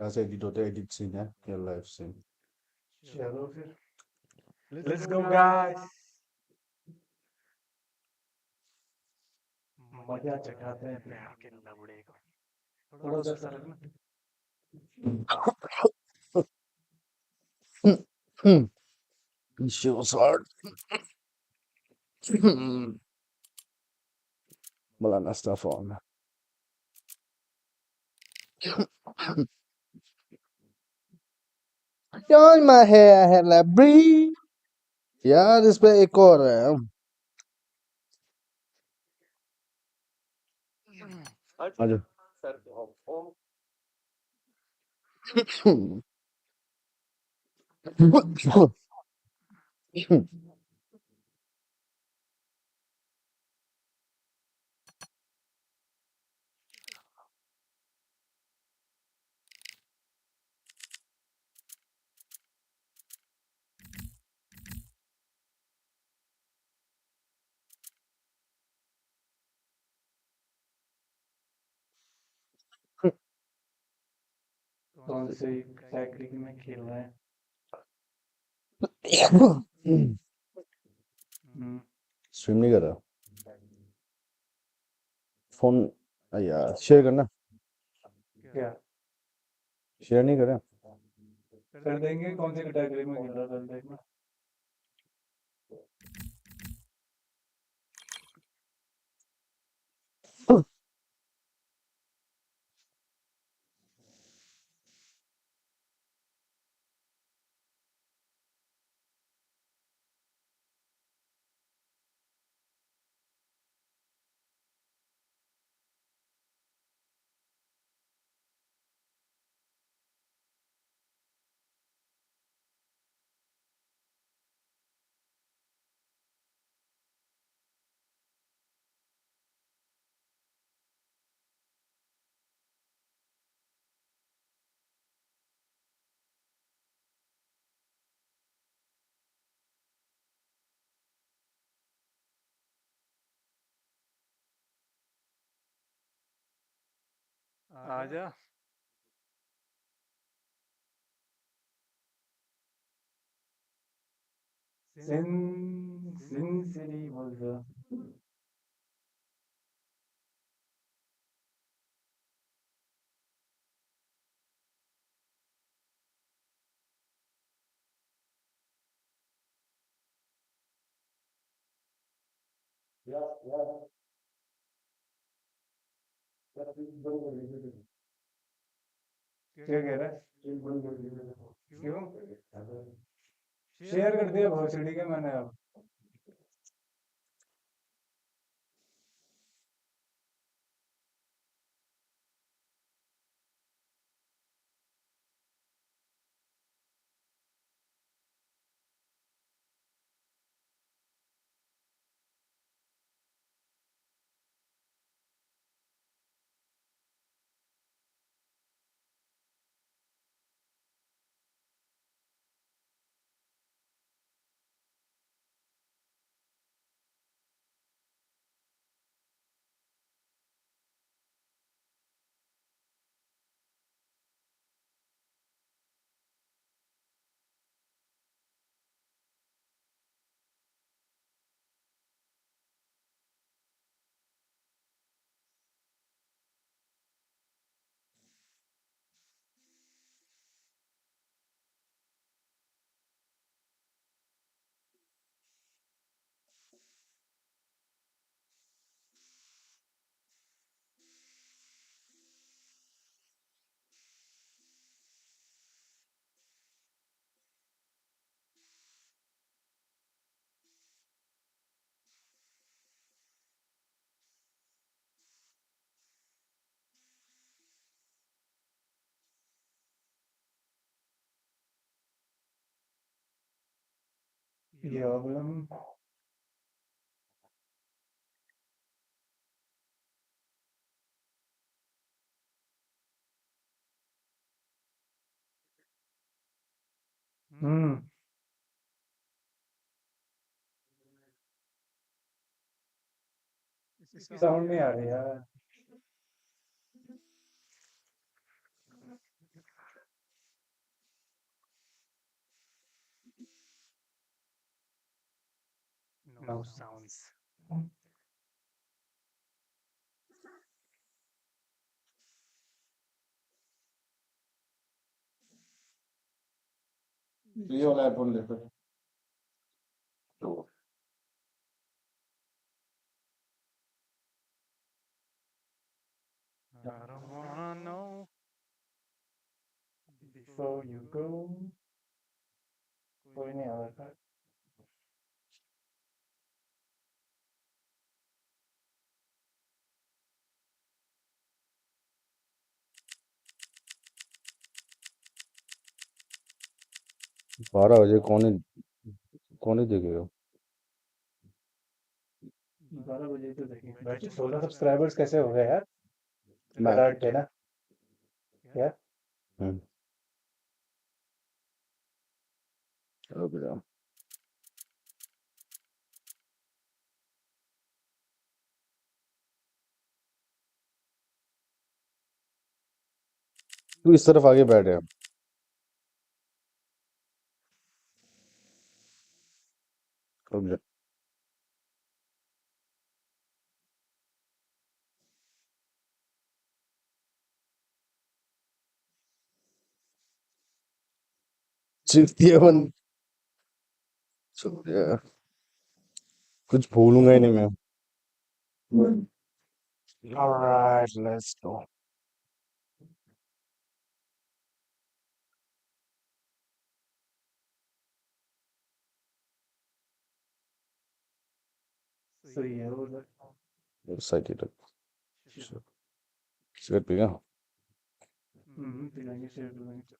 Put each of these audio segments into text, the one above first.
ऐसे एडिट होते हैं, एडिट सीन है या लाइव सीन? चलो फिर लेट्स गो गाइस, मजा चखाते हैं बिहार के लवड़े को। थोड़ा उधर सर रखना। Shows hard. Malana stuff on. Yaar my hair है लबड़ी यार, इस पे एक और है। आजा। कौन सी कैटेगरी में खेल रहे हैं? स्ट्रीम नहीं कर रहा फोन यार, शेयर करना। क्या शेयर नहीं कर रहा। कर देंगे? कौन सी कैटेगरी में खेल रहा था देखना। आजा। सिन सिन सिरी बोल दो। क्या कह रहा है? क्यों? शेयर कर दिया भोसड़ी के मैंने अब। प्रॉब्लम। इसकी साउंड नहीं आ रही यार। mouse sounds. ये वाला एप्पल ले फिर तो I don't wanna know before you go. कोई नहीं आ रहा। बारह बजे कौन ही देखेगा 12 बजे तो देखेंगे भाई। 16 सब्सक्राइबर्स कैसे हो गए यार? मैं कराट थे ना यार। हम्म रुक जाओ तू इस तरफ आगे बैठ है रुक जा चिड़िया बन यार कुछ भूलूंगा ही नहीं मैं Alright, let's go. सही है वो। Excited. सिगरेट पीगा पिलाएंगे शेयर पिलाएंगे।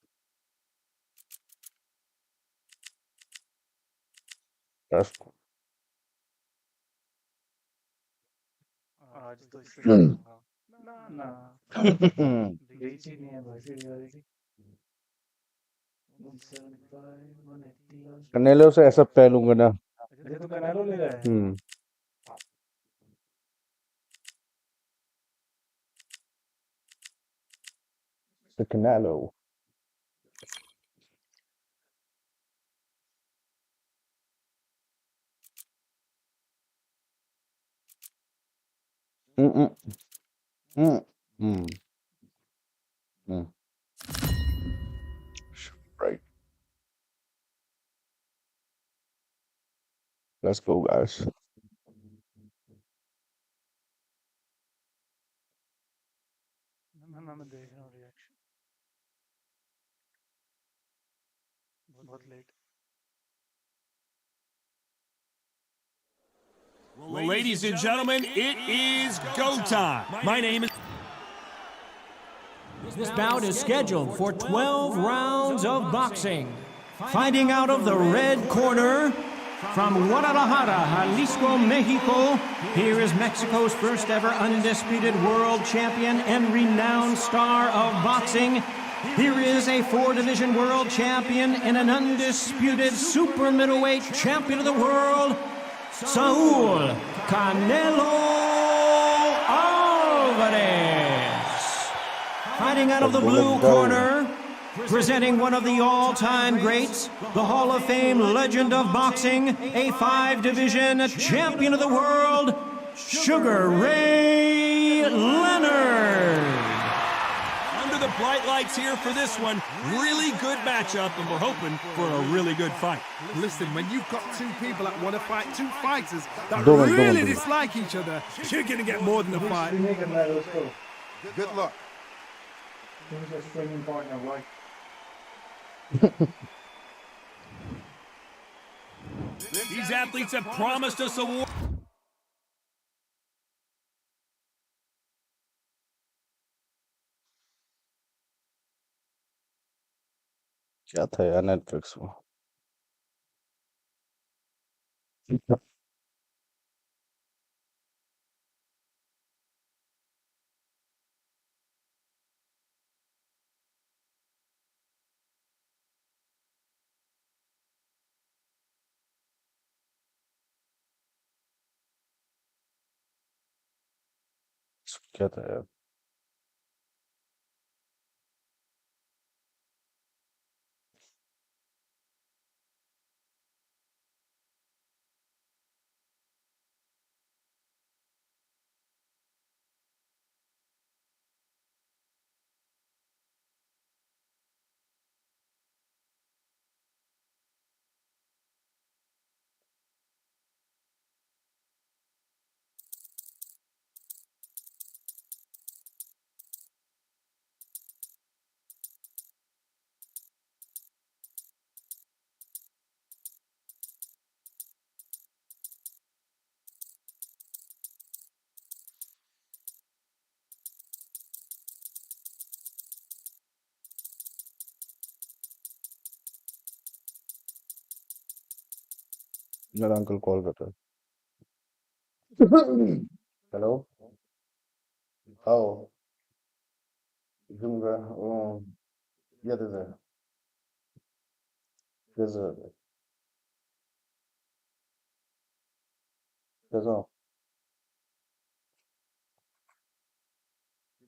यार आज तो इससे करूंगा ना ना। रीच ही नहीं है भाई से यार की। 175 180। कनेलो से ऐसा पहलूंगा ना अच्छा तो कैनालो ले रहा है। हम्म the Canelo. Mm-mm. Mm. Mm. Mm. Right. Let's go, guys. ना मैं देख रहा हूँ रिएक्शन। बहुत late. Well, ladies and gentlemen, it is go time. My name is... This bout is scheduled for 12 rounds of boxing. Fighting out of the red corner, from Guadalajara, Jalisco, Mexico, here is Mexico's first ever undisputed world champion and renowned star of boxing. Here is a 4-division world champion and an undisputed super middleweight champion of the world, Saul Canelo Alvarez. Fighting out of the blue corner, presenting one of the all-time greats, the Hall of Fame legend of boxing, a 5-division champion of the world, Sugar Ray Leonard. Under the bright lights here for this one. Really good matchup, and we're hoping for a really good fight. Listen, when you've got two people that want to fight, two fighters that Don't really do it. dislike each other, you're going to get more than a fight. नहीं करना है उसको। Good luck. Who's a swinging partner? Like These athletes have promised us a war. क्या था यार Netflix में क्या था यार मेरा अंकल कॉल कर रहा है. Hello. How. Junge, oh, ja, das ist. Das ist. Das auch.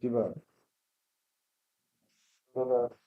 Die war. Aber.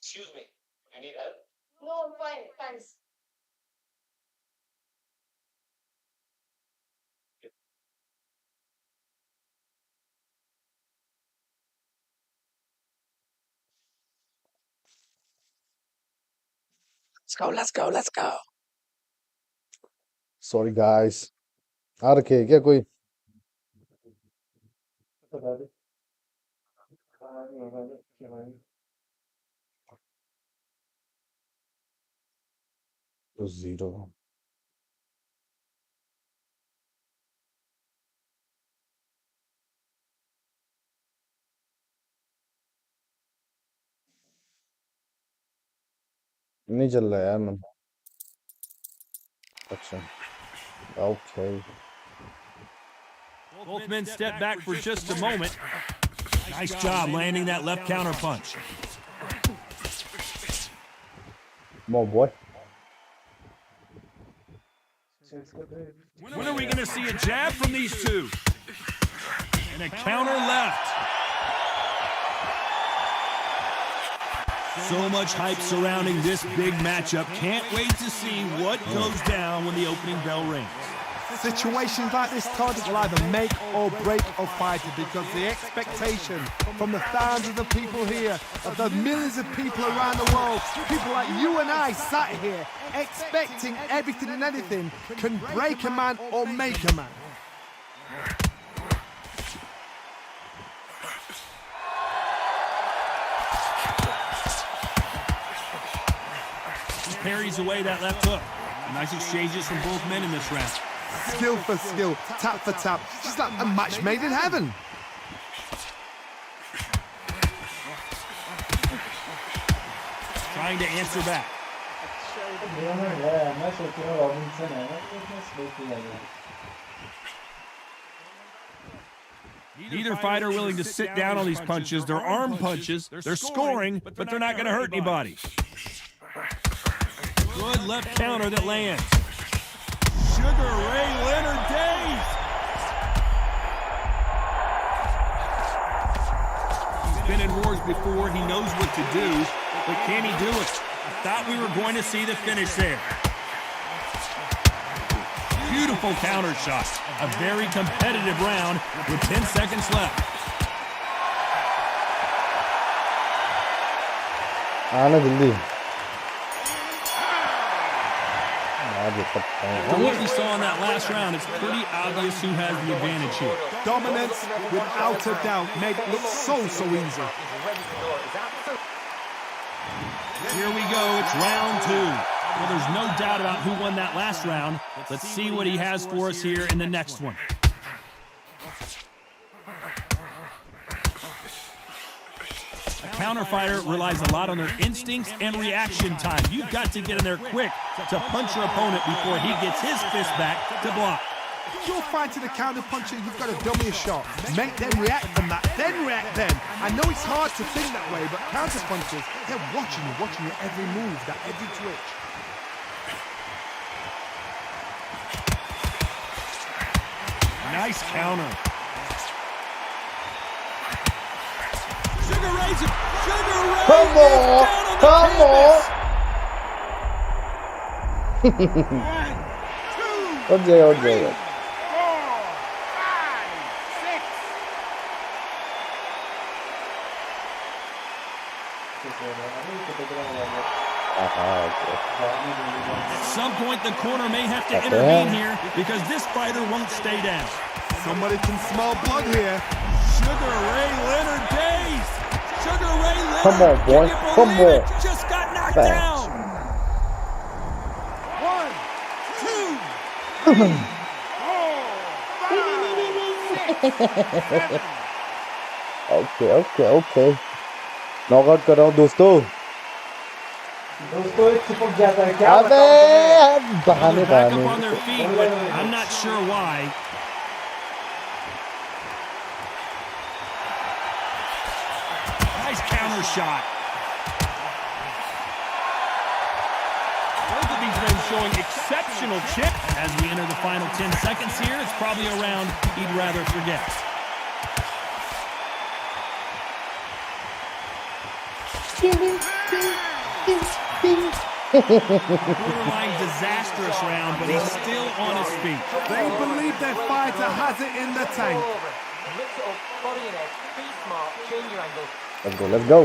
Excuse me, I need help. No, I'm fine, thanks. Let's go, let's go, let's go. Sorry guys. आ रखे है क्या कोई? तो 0. नहीं चल रहा यार ना. अच्छा. Okay. Both men step back for just a moment. Nice job landing that left counter punch. More boy. When are we going to see a jab from these two? And a counter left. So much hype surrounding this big matchup. Can't wait to see what goes down when the opening bell rings. Situations like this, Todd, will either make or break a fighter because the expectation from the thousands of people here, of the millions of people around the world, people like you and I sat here expecting everything and anything, can break a man or make a man. He parries away that left hook. Nice exchanges from both men in this round. Skill for skill, tap for tap, just like a match made in heaven. Trying to answer back. Neither fighter willing to sit down on these punches. They're arm punches. They're scoring, but they're not going to hurt anybody. Good left counter that lands. Sugar Ray Leonard Days. He's been in wars before. He knows what to do, but can he do it? I thought we were going to see the finish there. Beautiful counter shot. A very competitive round with 10 seconds left. आना जल्दी From what we saw in that last round, it's pretty obvious who has the advantage here. Dominance, without a doubt, made it look so easy. Here we go. It's round 2. Well, there's no doubt about who won that last round. Let's see what he has for us here in the next one. A counter fighter relies a lot on their instincts and reaction time. You've got to get in there quick to punch your opponent before he gets his fist back to block. If you're fighting a counter puncher, you've got to dummy a shot. Make them react from that, then react then. I know it's hard to think that way, but counter punchers, they're watching your every move, that every twitch. Nice counter. Sugar Ray's Sugar Ray Come on, come on. OJ. At some point, the corner may have to intervene here because this fighter won't stay down. Somebody can smell blood here. Sugar Ray Leonard dazed. Sugar Ray Leonard. Come on, boy. Can you Come believe on. it? Just got knocked Thanks. down. 1, 2, 4, 5, 6, 7. Okay knockout कर रहा हूँ दोस्तों अबे बहाने Back up on their feet, but I'm not sure why. Nice counter shot. Both of these men showing exceptional chip. As we enter the final 10 seconds here, it's probably a round he'd rather forget. Borderline disastrous round, but he's still on his feet. They believe their fighter has it in the tank. let's go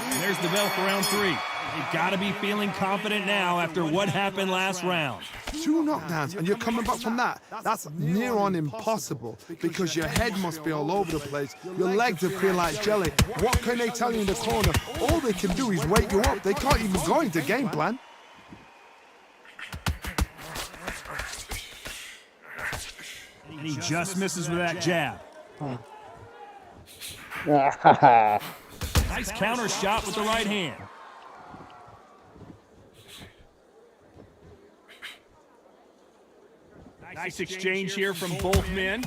And there's the bell for round 3. You've got to be feeling confident now after what happened last round. 2 knockdowns and you're coming back from that. That's near on impossible because your head must be all over the place. Your legs will feel like jelly. What can they tell you in the corner? All they can do is wake you up. They can't even go into game plan. And he just misses with that jab. Nice counter shot with the right hand. Nice exchange here from both men.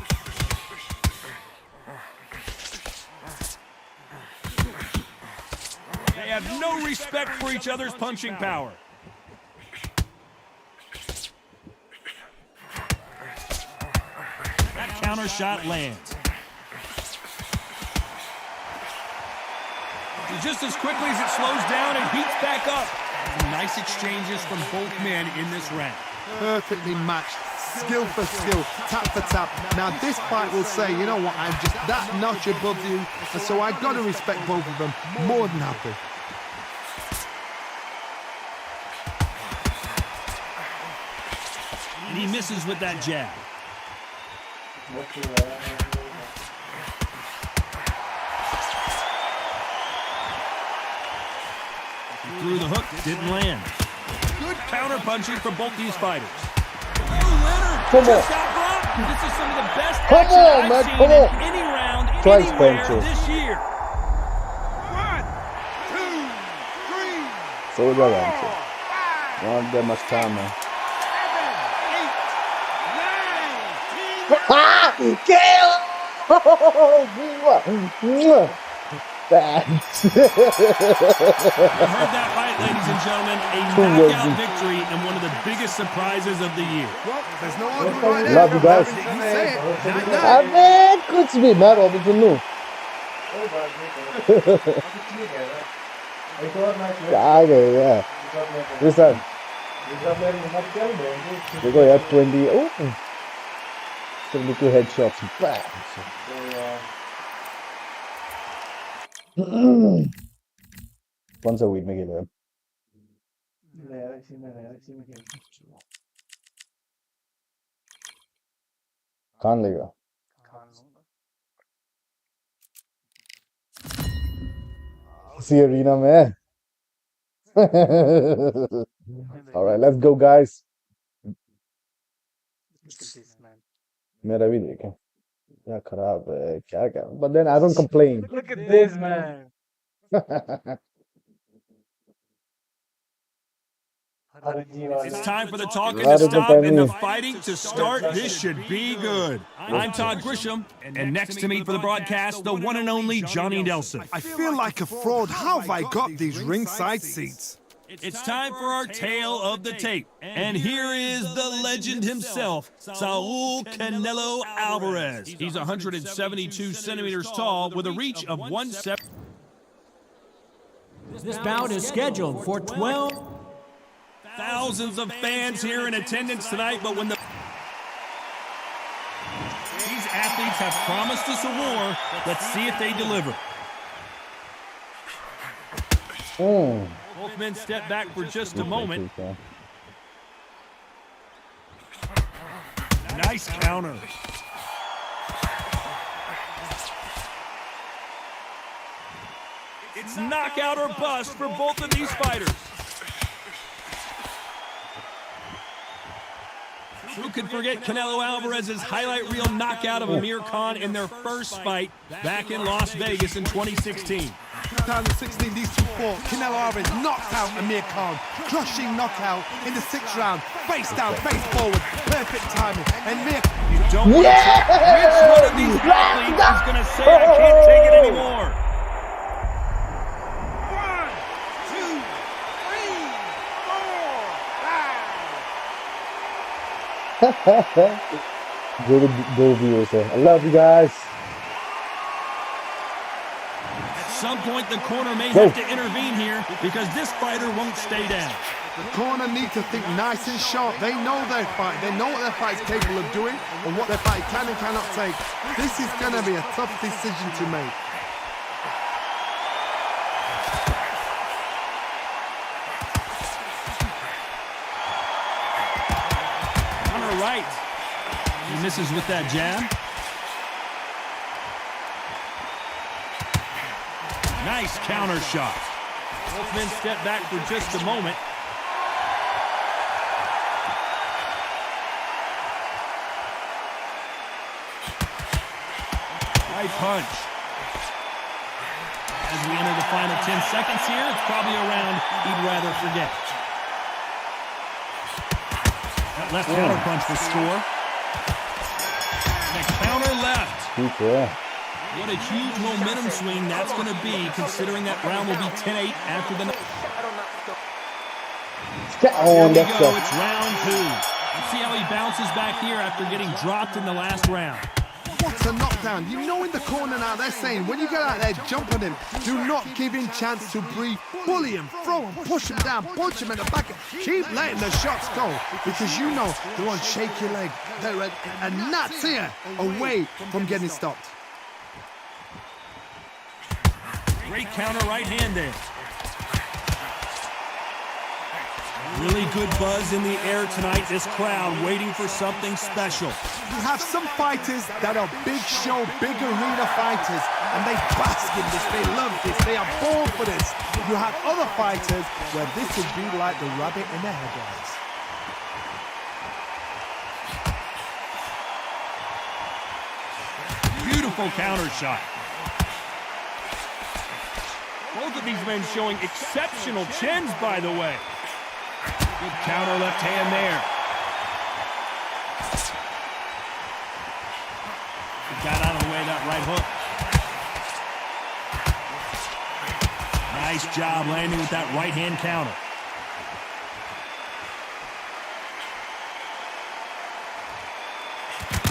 They have no respect for each other's punching power. That counter shot lands. And just as quickly as it slows down, it heats back up. Nice exchanges from both men in this round. Perfectly matched. Skill for skill, tap for tap. Now this fight will say, you know what, I'm just that notch above you, and so I got to respect both of them. More than happy. And he misses with that jab. He threw the hook, didn't land. Good counter punching from both these fighters. Come on. This is some of the best Come action on, I've man, seen come in on. any round Twice anywhere punches. this year. 1, 2, 3, so 4, that 5, not that much time man 7, 8, 9, 10. kill thanks You heard that right, ladies and gentlemen. A knockout victory and one of the biggest surprises of the year. Well, there's no argument right there. Love you guys. You say it. अबे कुछ भी मैं robin सुनूं क्या गए यार listen देखो यार 20 oh 72 headshots back. कौन सा week में खेला? कौन लेगा? उसी arena में. All right, let's go, guys. मेरा भी देखें. क्या खराब है, क्या क्या. But then I don't complain. Look at this, man. It's time for the talking to stop and the fighting to start. This should be good. I'm Todd Grisham, and next to me for the broadcast, the one and only Johnny Nelson. I feel like a fraud. How have I got these ringside seats? It's time for our tale of the tape. And here is the legend himself, Saul Canelo Alvarez. He's 172 centimeters tall with a reach of 170. This bout is scheduled for 12. Thousands of fans here in attendance tonight, but when these athletes have promised us a war, let's see if they deliver. Both men step back for just a moment. Nice counter. It's knockout or bust for both of these fighters. Who could forget Canelo Alvarez's highlight reel knockout of Amir Khan in their first fight back in Las Vegas in 2016? 2016, these two fought. Canelo Alvarez knocked out Amir Khan. Crushing knockout in the 6th round. Face down, face forward. Perfect timing. And Amir... You don't want to try. Which one of these athletes is going to say, I can't take it anymore? 1, 2, 3, 4, 5. Good viewers. I love you guys. At some point, the corner may have to intervene here because this fighter won't stay down. The corner need to think nice and sharp. They know their fight. They know what their fight is capable of doing and what their fight can and cannot take. This is going to be a tough decision to make. On her right. He misses with that jab. Nice counter shot. Both men step back for just a moment. Right punch. As we enter the final 10 seconds here, it's probably a round he'd rather forget. That left counter punch for score. And a counter left. Yeah. What a huge momentum swing that's going to be, considering that round will be 10-8 after the... Here we go, it's round 2. Let's see how he bounces back here after getting dropped in the last round. What a knockdown. You know in the corner now, they're saying, when you get out there, jump on him. Do not give him chance to breathe. Bully him, throw him, push him down, punch him in the back. Keep letting the shots go, because you know they're on shaky leg. They're a gnat's ear away from getting stopped. Great counter right hand there. Really good buzz in the air tonight. This crowd waiting for something special. You have some fighters that are big show, big arena fighters, and they bask in this, they love this, they are born for this. You have other fighters where this would be like the rabbit in the headlights. Beautiful counter shot. Both of these men showing exceptional chins, by the way. Good counter left hand there. He got out of the way of that right hook. Nice job landing with that right hand counter.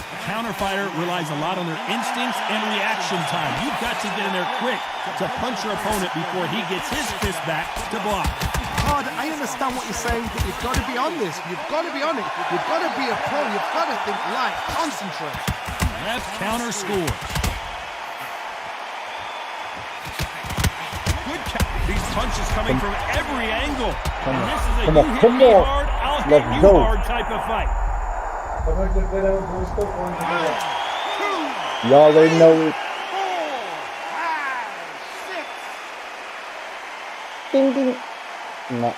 The counter fighter relies a lot on their instincts and reaction time. You've got to get in there quick to punch your opponent before he gets his fist back to block. I understand understand what you're saying, but you've got to be on this. You've got to be on it. You've got to be a pro. You've got to think light. Concentrate. Left counter scores. Good These punches coming from every angle. And this is a you hit me hard, I'll hit you hard type of fight. Y'all already know it. Ding ding. No.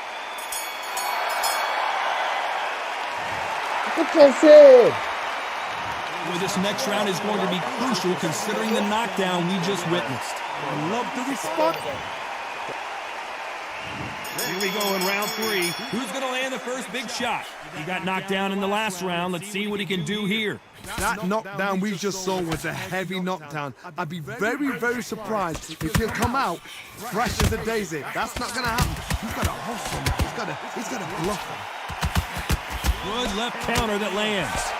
What you say? Well, this next round is going to be crucial considering the knockdown we just witnessed. I love the response. Here we go in round 3. Who's going to land the first big shot? He got knocked down in the last round. Let's see what he can do here. That knockdown we just saw was a heavy knockdown. I'd be very, very surprised if he'll come out fresh as a daisy. That's not going to happen. He's got to hustle him. He's got to bluff him. Good left counter that lands.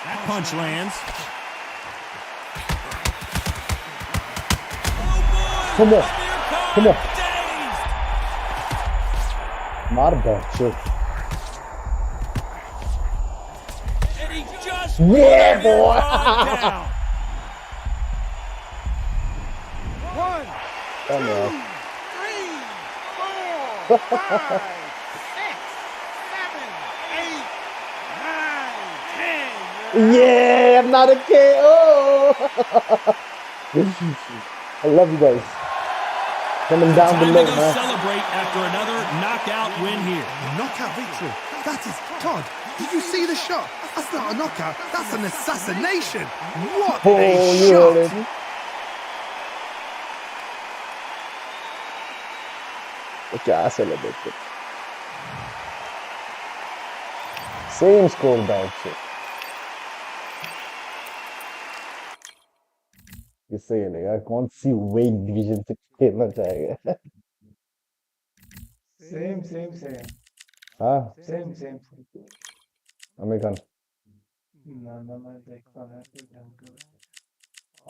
That punch lands. Come on. Come on. Not a bad shit. And he just Yeah, boy. One, Come on. 3, 4, 5, 6, 7, 8, 9, 10. Yeah, I'm not a KO. I love you guys. Coming down Time below, to go man. celebrate after another knockout win here. Knockout victory. That is, Todd, did you see the shot? That's not a knockout. That's an assassination. What Oh, a you shot. heard it. क्या celebrate it? Same score back से. किससे खेलेगा? कौन सी weight division से खेलना चाहेगा? Same. हाँ, Same. American. ना मैं देखता हूँ कि ढंग का।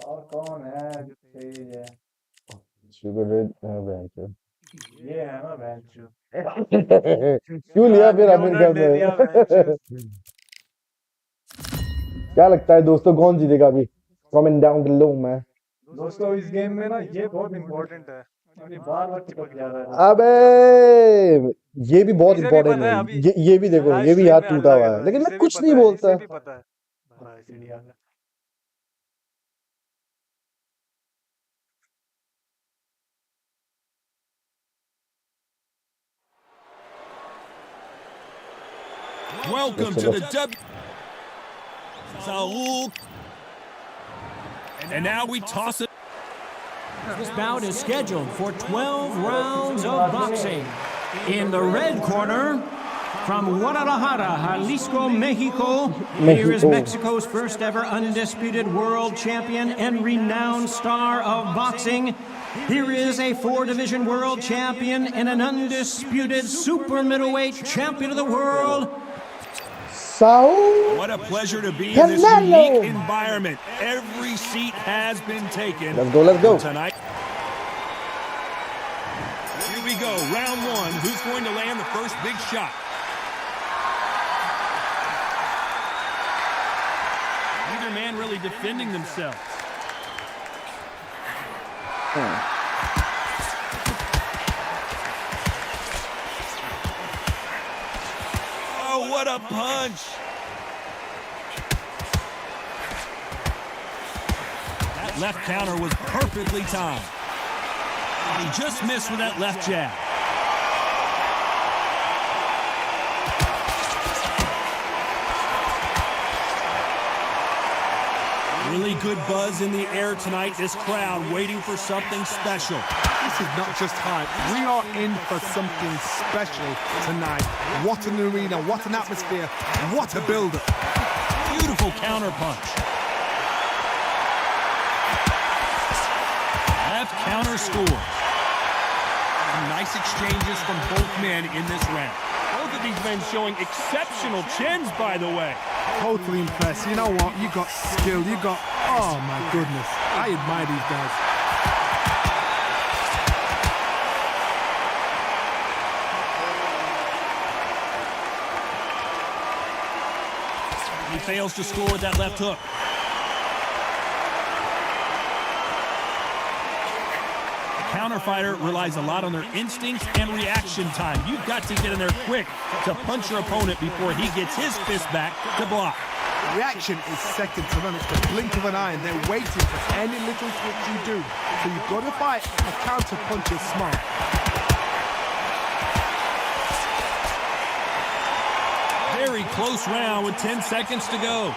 और कौन है जो तेज है? Sugar red बैंक से. ये है ना बेंचू। क्यों लिया फिर अमेरिकन दे दिया से? क्या लगता है दोस्तों कौन जीतेगा अभी? Comment down below man. दोस्तों इस गेम में ना ये बहुत इम्पोर्टेंट है। अभी बार चिपक जा रहा है। अबे ये भी बहुत इसे भी इम्पोर्टेंट पता है है अभी। ये भी देखो ये भी हाथ टूटा हुआ है लेकिन मैं कुछ नहीं बोलता इसे भी पता है। हाँ, इसीलिए आ गया। Welcome to the W. Saul. And now we toss it. This bout is scheduled for 12 rounds of boxing. In the red corner, from Guadalajara, Jalisco, Mexico, here is Mexico's first ever undisputed world champion and renowned star of boxing. Here is a 4-division world champion and an undisputed super middleweight champion of the world. Saul. What a pleasure to be in this Canelo. unique environment. Every seat has been taken. Let's go. Tonight. Here we go, round 1. Who's going to land the first big shot? Neither man really defending themselves. Oh, what a punch! That left counter was perfectly timed. And he just missed with that left jab. Really good buzz in the air tonight. This crowd waiting for something special. This is not just hype. We are in for something special tonight. What an arena, what an atmosphere, what a build-up. Beautiful counter punch. Left counter score. Some nice exchanges from both men in this round. Both of these men showing exceptional chins, by the way. Totally impressed. You know what? You got skill. You got... Oh, my goodness. I admire these guys. fails to score with that left hook. The counter fighter relies a lot on their instincts and reaction time. You've got to get in there quick to punch your opponent before he gets his fist back to block. Reaction is second to none. It's the blink of an eye, and they're waiting for any little switch you do. So you've got to fight a counter puncher smart. Very close round with 10 seconds to go.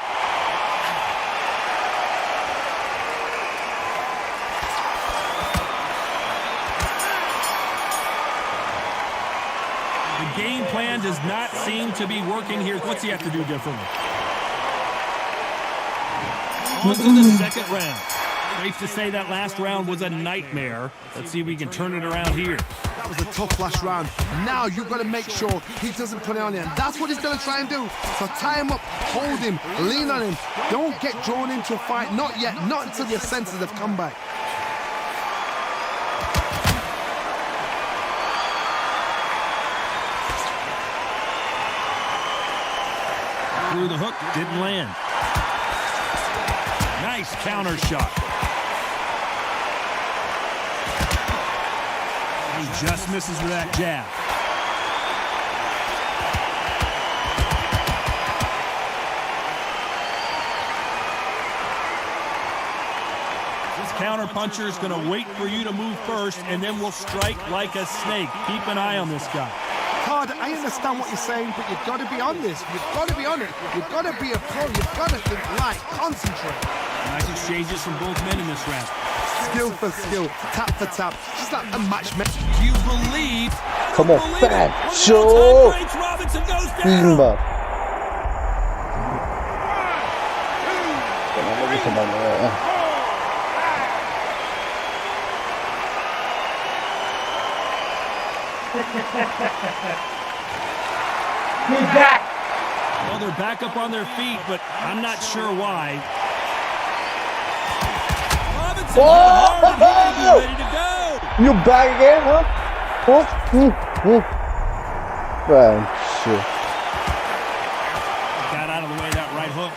The game plan does not seem to be working here. What's he have to do differently? On to the second round. Safe to say that last round was a nightmare. Let's see if we can turn it around here. That was a tough last round. Now you've got to make sure he doesn't put it on you. And that's what he's going to try and do. So tie him up, hold him, lean on him. Don't get drawn into a fight. Not yet. Not until your senses have come back. Through the hook, didn't land. Nice counter shot. He just misses with that jab. This counter puncher is going to wait for you to move first, and then will strike like a snake. Keep an eye on this guy. Todd, I understand what you're saying, but you've got to be on this. You've got to be on it. You've got to be a pro. You've got to think light. Concentrate. Nice exchanges from both men in this round. Skill for skill, tap for tap. Just like a match. Do you believe? Come on, fat show. Robinson goes down. Timba. Kenapa bisa banyak? He's back. Well, they're back up on their feet, but I'm not sure why. Robinson ready to go. You back again, huh? Man, shit. Got out of the way of that right hook.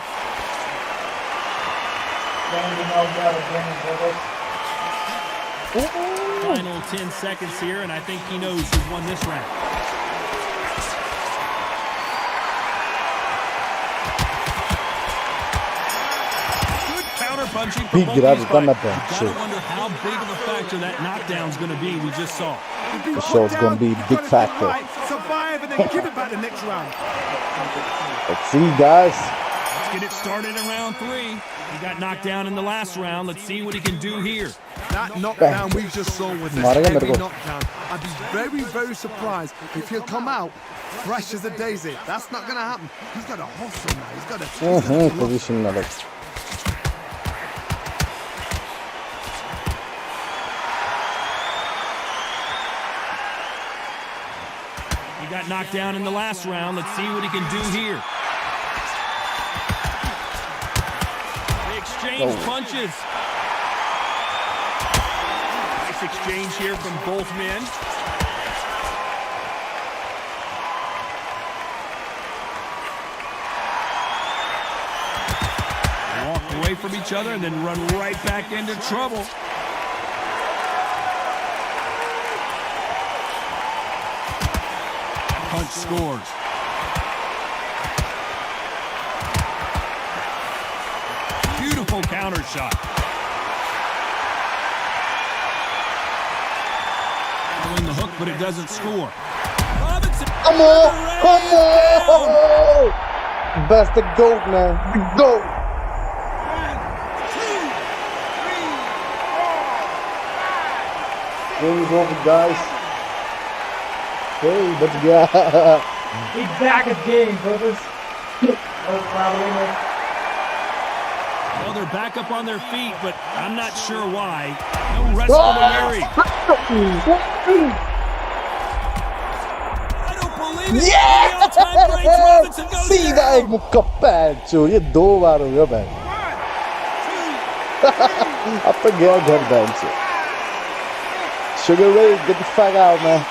Final 10 seconds here, and I think he knows who's won this round. Good counter punching from both these fighters. Gotta wonder how big of a factor that knockdown's going to be. We just saw. The show's gonna be a big factor. Survive and then give it back the next round. Let's see, guys. Let's get it started in round 3. He got knocked down in the last round. Let's see what he can do here. That knockdown we just saw was a heavy knockdown. I'd be very, very surprised if he'll come out fresh as a daisy. That's not going to happen. He's got a hustle now. He's got a Position now. He got knocked down in the last round. Let's see what he can do here. They exchange punches. Nice exchange here from both men. Walk away from each other and then run right back into trouble. Punch scores. Beautiful counter shot. Throwing the hook, but it doesn't score. Robinson. Come on! Come on! That's the GOAT, man. The GOAT. 1, 2, 3, 4. Game's over, guys. Hey, let's go. He's back again, brothers. Well, they're back up on their feet, but I'm not sure why. No rest for the weary. I don't believe it. Yeah! All-time greats, Robinson goes Sì, dai, down. मुक्का पैंचो ये 2 बार हो गया मैं अब तो गया घर bench Sugar Ray, get the fuck out, man.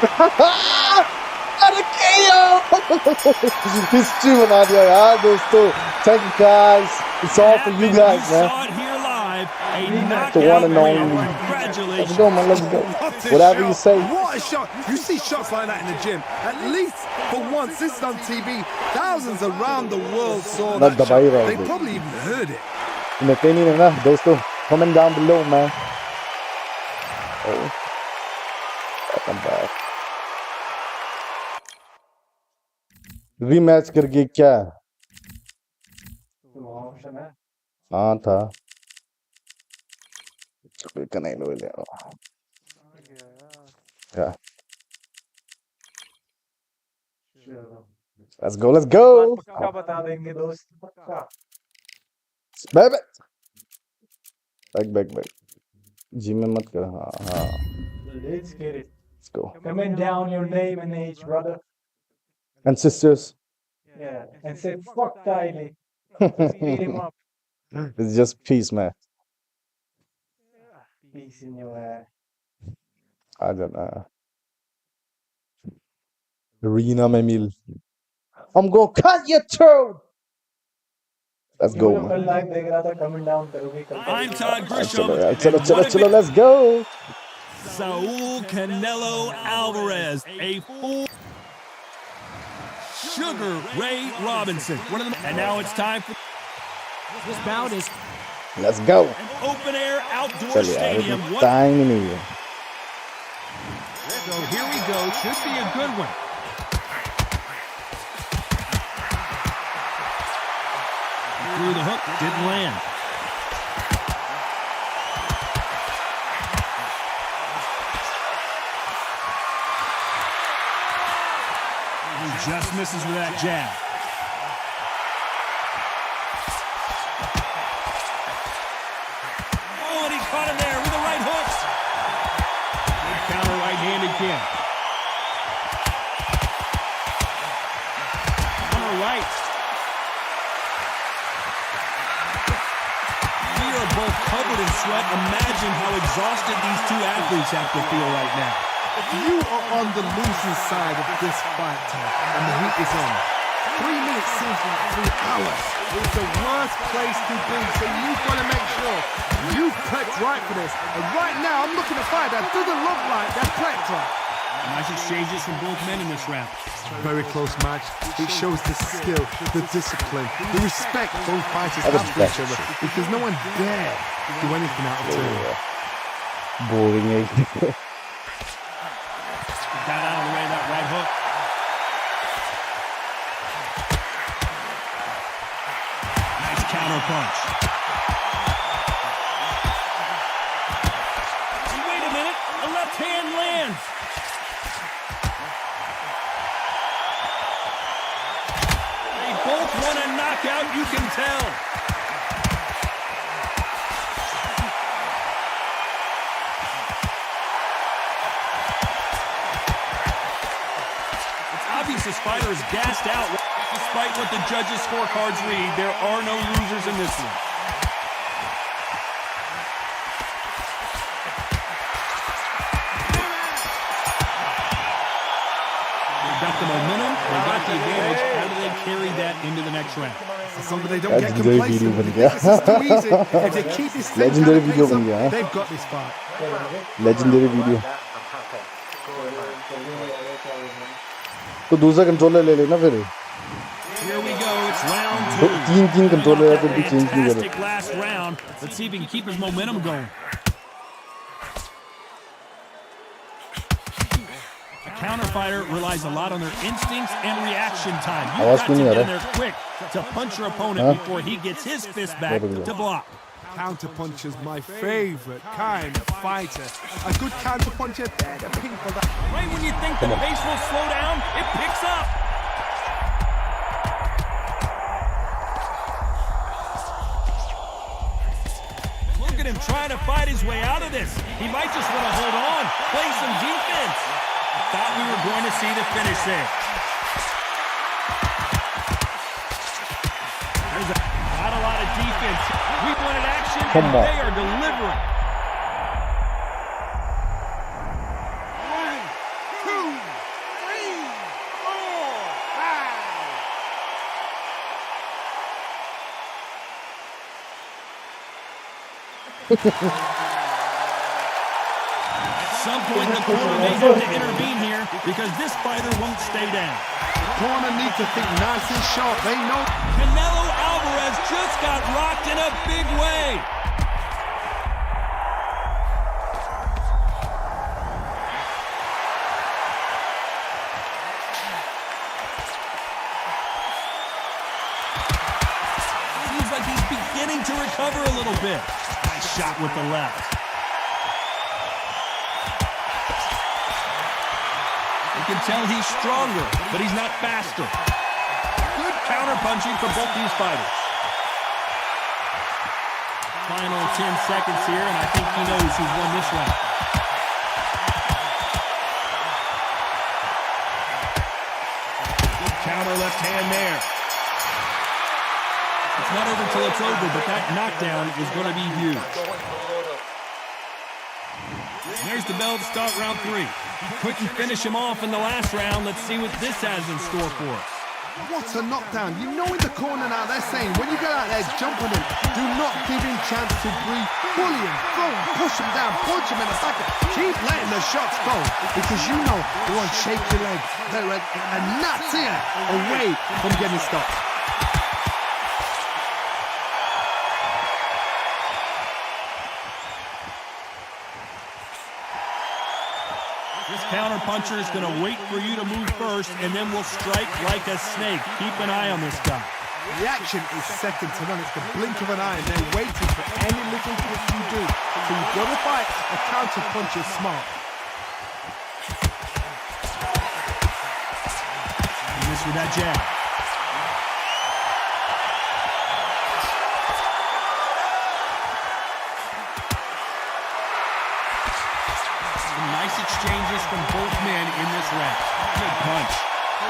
Out of history बना दिया यार दोस्तों. Thank you guys. It's all for you guys, You man. saw it here live. A The one knockout and win. only. Let's Congratulations. go, man. Let's go. What a Whatever you shot. say. What a shot. You see shots like that in the gym. At least for once, this is on TV. Thousands around the world saw Not that the shot. viral, They dude. probably even heard it. In opinion enough, दोस्तों. Comment down below, man. Oh. Welcome back. Rematch करके क्या? तो option है हाँ था. कोई connect हो गया. Yeah. चलो Let's go. Let's go. पक्का बता देंगे दोस्त पक्का Back. जी में मत कर. हाँ हाँ. let's get it Let's go. comment down your name and age brother And sisters. yeah and say fuck Kylie beat him up It's just peace, man. peace in your ass I don't know. Rina Memil. I'm gonna cut your throat. Let's go, मैं man. Live देख रहा था comment down करोगे I'm Todd Grisham. चलो यार, and चलो what चलो a चलो. Let's go. Saul Canelo Alvarez, a full Sugar Ray Robinson. And now it's time for This bout is Let's go. an open air outdoor चलिए यार, stadium. इतना What? Time ही नहीं है. So here we go. Should be a good one. Through the hook, didn't land. He just misses with that jab. Oh, and he caught him there with the right hooks. Good counter right-handed kick. On the right. We are both covered in sweat. Imagine how exhausted these two athletes have to feel right now. You are on the losing side of this fight, Ted, and the heat is on. 3 minutes seems like 3 hours. It's the worst place to be, so you've got to make sure you prepped right for this. And right now, I'm looking at a fight that doesn't look like they're prepped right. Nice exchanges from both men in this round. Very close match. It shows the skill, the discipline, the respect both fighters have for each other, because no one dare do anything out of turn. Boring है. Got out of the way of that right hook. Nice counter punch. And wait a minute, a left hand lands. They both want a knockout, you can tell. It's obvious this fighter is gassed out. Despite what the judges' scorecards read, there are no losers in this one. They've got the momentum, they've got the advantage. How do they carry that into the next round? So that they don't get Legendary complacent. video बन They गया. think this is too easy. If they keep this same Legendary kind of video pace बन up, गया, हाँ? they've got this fight. Legendary video. तो दूसरा controller ले लेना फिर. Here we go, it's round दो two. तीन कंट्रोलर है फिर भी चेंज नहीं करे. Fantastic last round. Let's see if he can keep his momentum going. A counter fighter relies a lot on their instincts and reaction time. You've आवाज got क्यों to नहीं आ get in रहा? there quick to punch your opponent Huh? before he gets his fist back to block. Counter puncher's my favorite kind of fighter. A good counter puncher, they're the people that. Right when you think the pace will slow down, it picks up. Look at him trying to fight his way out of this. He might just want to hold on, play some defense. Thought we were going to see the finish there. There's not a lot of defense. We wanted action, Come and on. they are delivering. 1, 2, 3, 4. At some point, the corner may have to intervene here because this fighter won't stay down. Corner need to think nice and sharp. They know. Canelo Alvarez just got rocked in a big way. Seems like he's beginning to recover a little bit. Nice shot with the left. You can tell he's stronger, but he's not faster. Good counter-punching for both these fighters. Final 10 seconds here, and I think he knows he's won this round. Good counter left hand there. It's not over till it's over, but that knockdown is going to be huge. There's the bell to start round 3. Couldn't finish him off in the last round. Let's see what this has in store for us. What a knockdown. You know in the corner now they're saying, when you get out there, jump on him. Do not give him chance to breathe. Bully him, throw him, push him down, punch him in the back. Keep letting the shots go because you know you want to shake your leg. And that's it, away from getting stopped. This counter-puncher is going to wait for you to move first, and then will strike like a snake. Keep an eye on this guy. The action is second to none. It's the blink of an eye, and they're waiting for any little trick you do. So you've got to fight a counter-puncher smart. He missed with that jab. Nice exchanges from both men in this round. Good punch.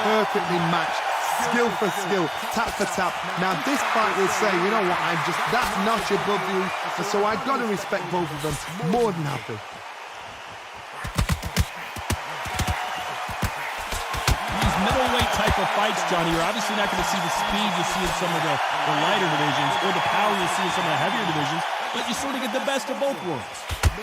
Perfectly matched. Skill for skill. Tap for tap. Now this fight will say, you know what, I'm just that notch above you. And so I've got to respect both of them. More than happy. These middleweight type of fights, Johnny, you're obviously not going to see the speed you see in some of the lighter divisions or the power you see in some of the heavier divisions, but you sort of get the best of both worlds.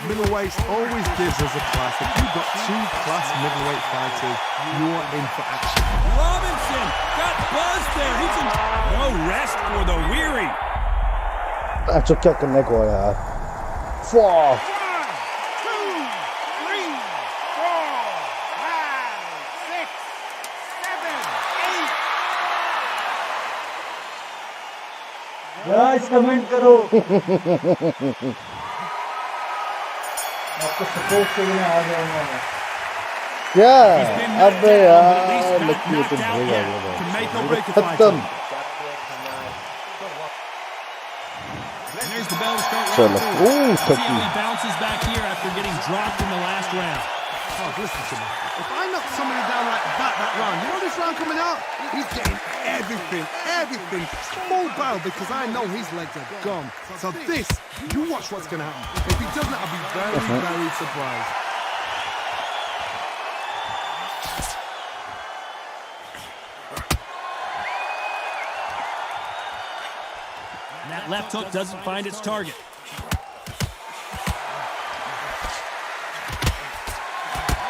Middleweight always gives us a class. If you've got 2 class middleweight fighters, you're in for action. Robinson got buzzed there. He's in no rest for the weary. That's a kick in the guy, yeah. 4. 1, 2, 3, 4, 5, 6, 7, 8. Guys comment करो आपको support के लिए आ जाऊंगा मैं Yeah, अबे यार lucky तो भूल गया खत्म There's the bell to start चलो round 4. ओह See how थकी he bounces back here after getting dropped in the last round. Oh, listen to me. If I knock somebody down like that round, you know this round coming out? He's getting everything full barrel because I know his legs are gone. So this, you watch what's going to happen. If he doesn't, I'll be very surprised. And that left hook doesn't find its target.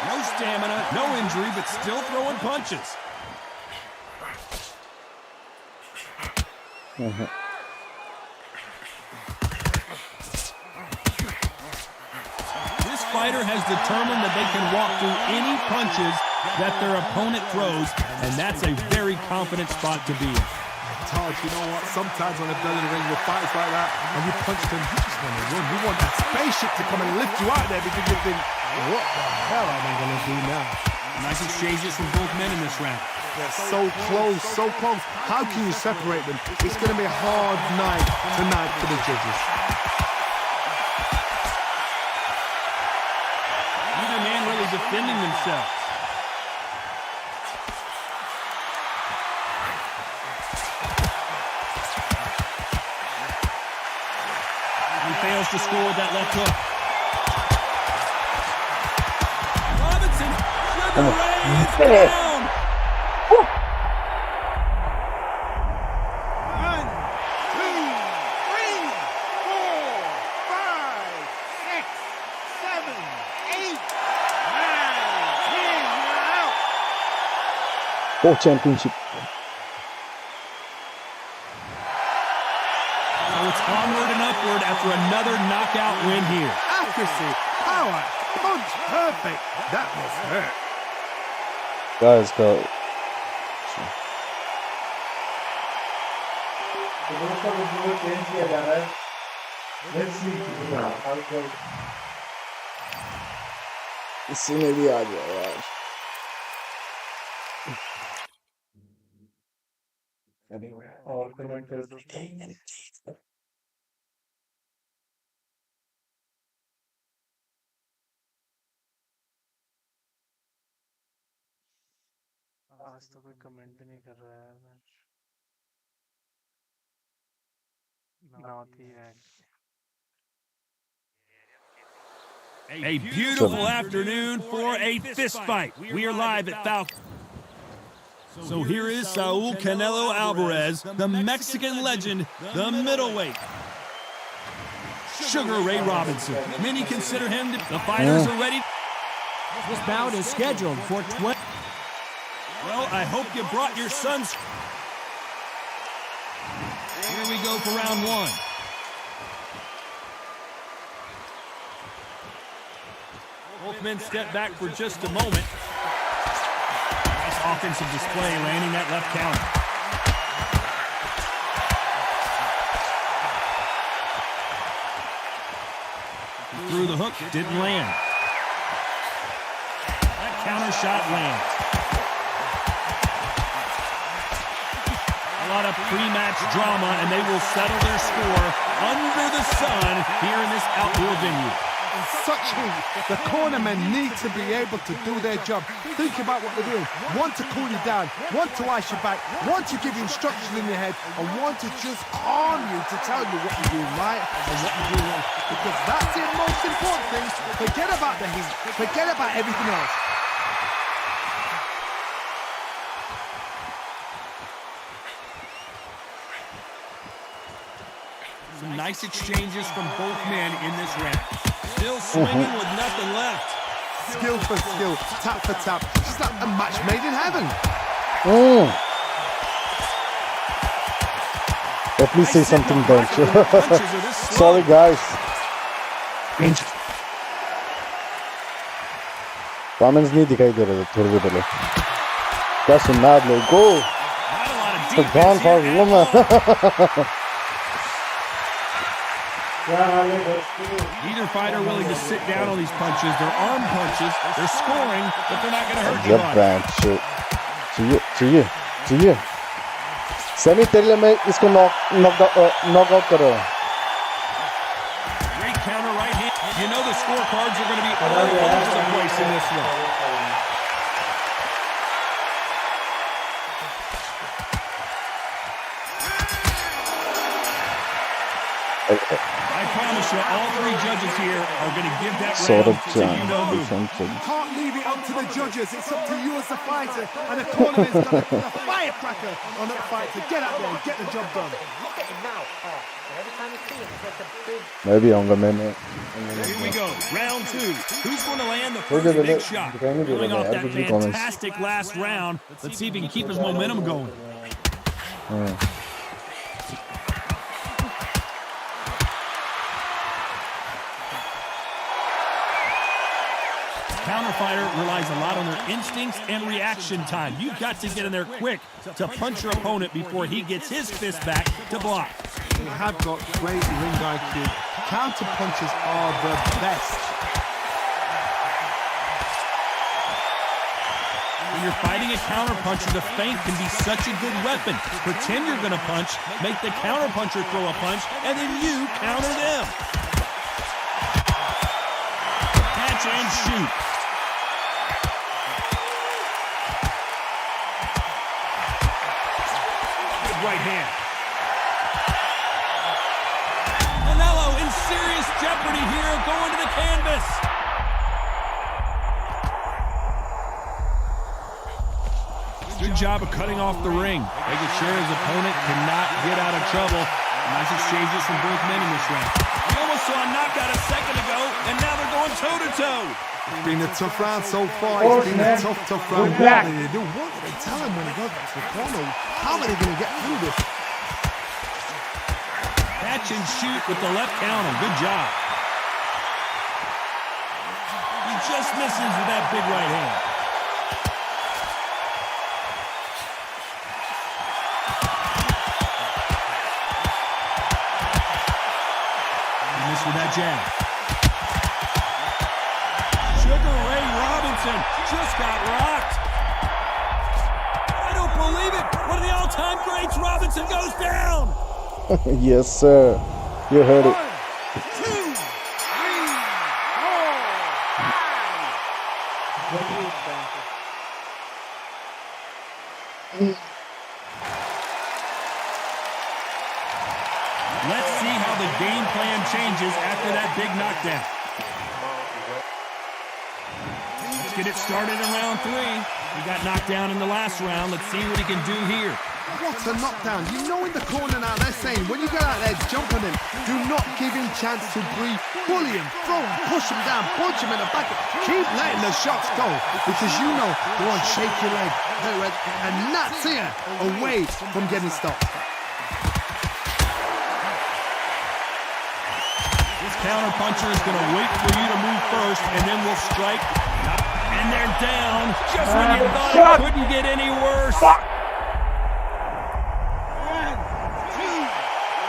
No stamina, no injury, but still throwing punches. This fighter has determined that they can walk through any punches that their opponent throws, and that's a very confident spot to be in. Todd, you know what? Sometimes when they're building a ring with fights like that, and you punch them, you just want to run. You want that spaceship to come and lift you out there because you think, what the hell am I going to do now? Nice exchanges from both men in this round. They're so close, so close. How can you separate them? It's going to be a hard night tonight for the judges. Neither man really defending themselves. He fails to score with that left hook. Robinson, Sugar Ray is down. 1, 2, 3, 4, 5, for championship. So it's onward and upward after another knockout win here. Accuracy, power, punch, perfect. That was hurt. Guys, go. दोस्तों को change किया जा रहा है let's see how going इसी में भी आ गया यार और कमेंट कर दो आज तो कोई कमेंट नहीं कर रहा है नॉट ही है A beautiful afternoon for a fist fight. We are live at Falcon. So here is Saul Canelo Alvarez, the Mexican legend, the middleweight. Sugar Ray Robinson. Many consider him the fighters are ready. This bout is scheduled for 12. Well, I hope you brought your sons. Here we go for round one. Both men step back for just a moment. Nice offensive display, landing that left counter. He threw the hook, didn't land. That counter shot lands. A lot of pre-match drama, and they will settle their score under the sun here in this outdoor venue. Such heat. The cornermen need to be able to do their job. Think about what they're doing. One to cool you down, one to ice you back, one to give you instructions in your head, and one to just calm you to tell you what you're doing right and what you're doing wrong. Because that's the most important thing. Forget about the heat. Forget about everything else. Some nice exchanges from both men in this round. Still swinging with nothing left. Skill for skill, tap for tap. Just like a match made in heaven. Let me say something, don't you? Sorry, guys. Comments नहीं दिखाई दे रहे थे थोड़ी देर पहले. क्या सुनना आप लोगों को? तो gone for woman. Neither fighter willing to sit down on these punches. They're arm punches. They're scoring, but they're not going to hurt you. Jab branch shit. चाहिए. Semi तेरे मैं इसको knock out कर रहा हूँ. Great counter right hand. You know the scorecards are going to be all over the place in this one. I promise you, all three judges here are going to give that sort round of to you know who. Can't leave it up to the judges. It's up to you as the fighter. And the cornerman's got to put a firecracker on that fight to get out there and get the job done. Look at him now. Every time you see him, it's like a big... Maybe on the minute. Here we go, round two. Who's going to land the first big shot? Going off that fantastic last round. Let's see if he can keep his momentum going. Counterfighter relies a lot on their instincts and reaction time. You've got to get in there quick to punch your opponent before he gets his fist back to block. They have got great ring IQ. Counter punches are the best. When you're fighting a counter puncher, the feint can be such a good weapon. Pretend you're going to punch, make the counter puncher throw a punch, and then you counter them. Catch and shoot. Right hand. Canelo in serious jeopardy here, going to the canvas. Good job of cutting off the ring. Making sure his opponent cannot get out of trouble. Nice exchanges from both men in this round. We almost saw a knockout a second ago, and now they're going toe-to-toe. It's been a tough round so far. It's been a tough round. What back. did they do? What did they tell him when he got back to the corner? How are they going to get through this? Catch and shoot with the left counter. Good job. He just misses with that big right hand. He missed with that jab. Sugar Ray Robinson just got rocked. I don't believe it. One of the all-time greats, Robinson goes down. Yes, sir. You heard it. 1, 2, 3, 4. Let's see how the game plan changes after that big knockdown. Let's get it started in round 3. He got knocked down in the last round. Let's see what he can do here. What a knockdown. You know in the corner now they're saying when you get out there jumping him, do not give him chance to breathe. Bully him, throw him, push him down, punch him in the back. Keep letting the shots go because you know go on, shake your leg. And that's here away from getting stopped. This counter puncher is going to wait for you to move first, and then we'll strike. And they're down just when you thought it couldn't get any worse.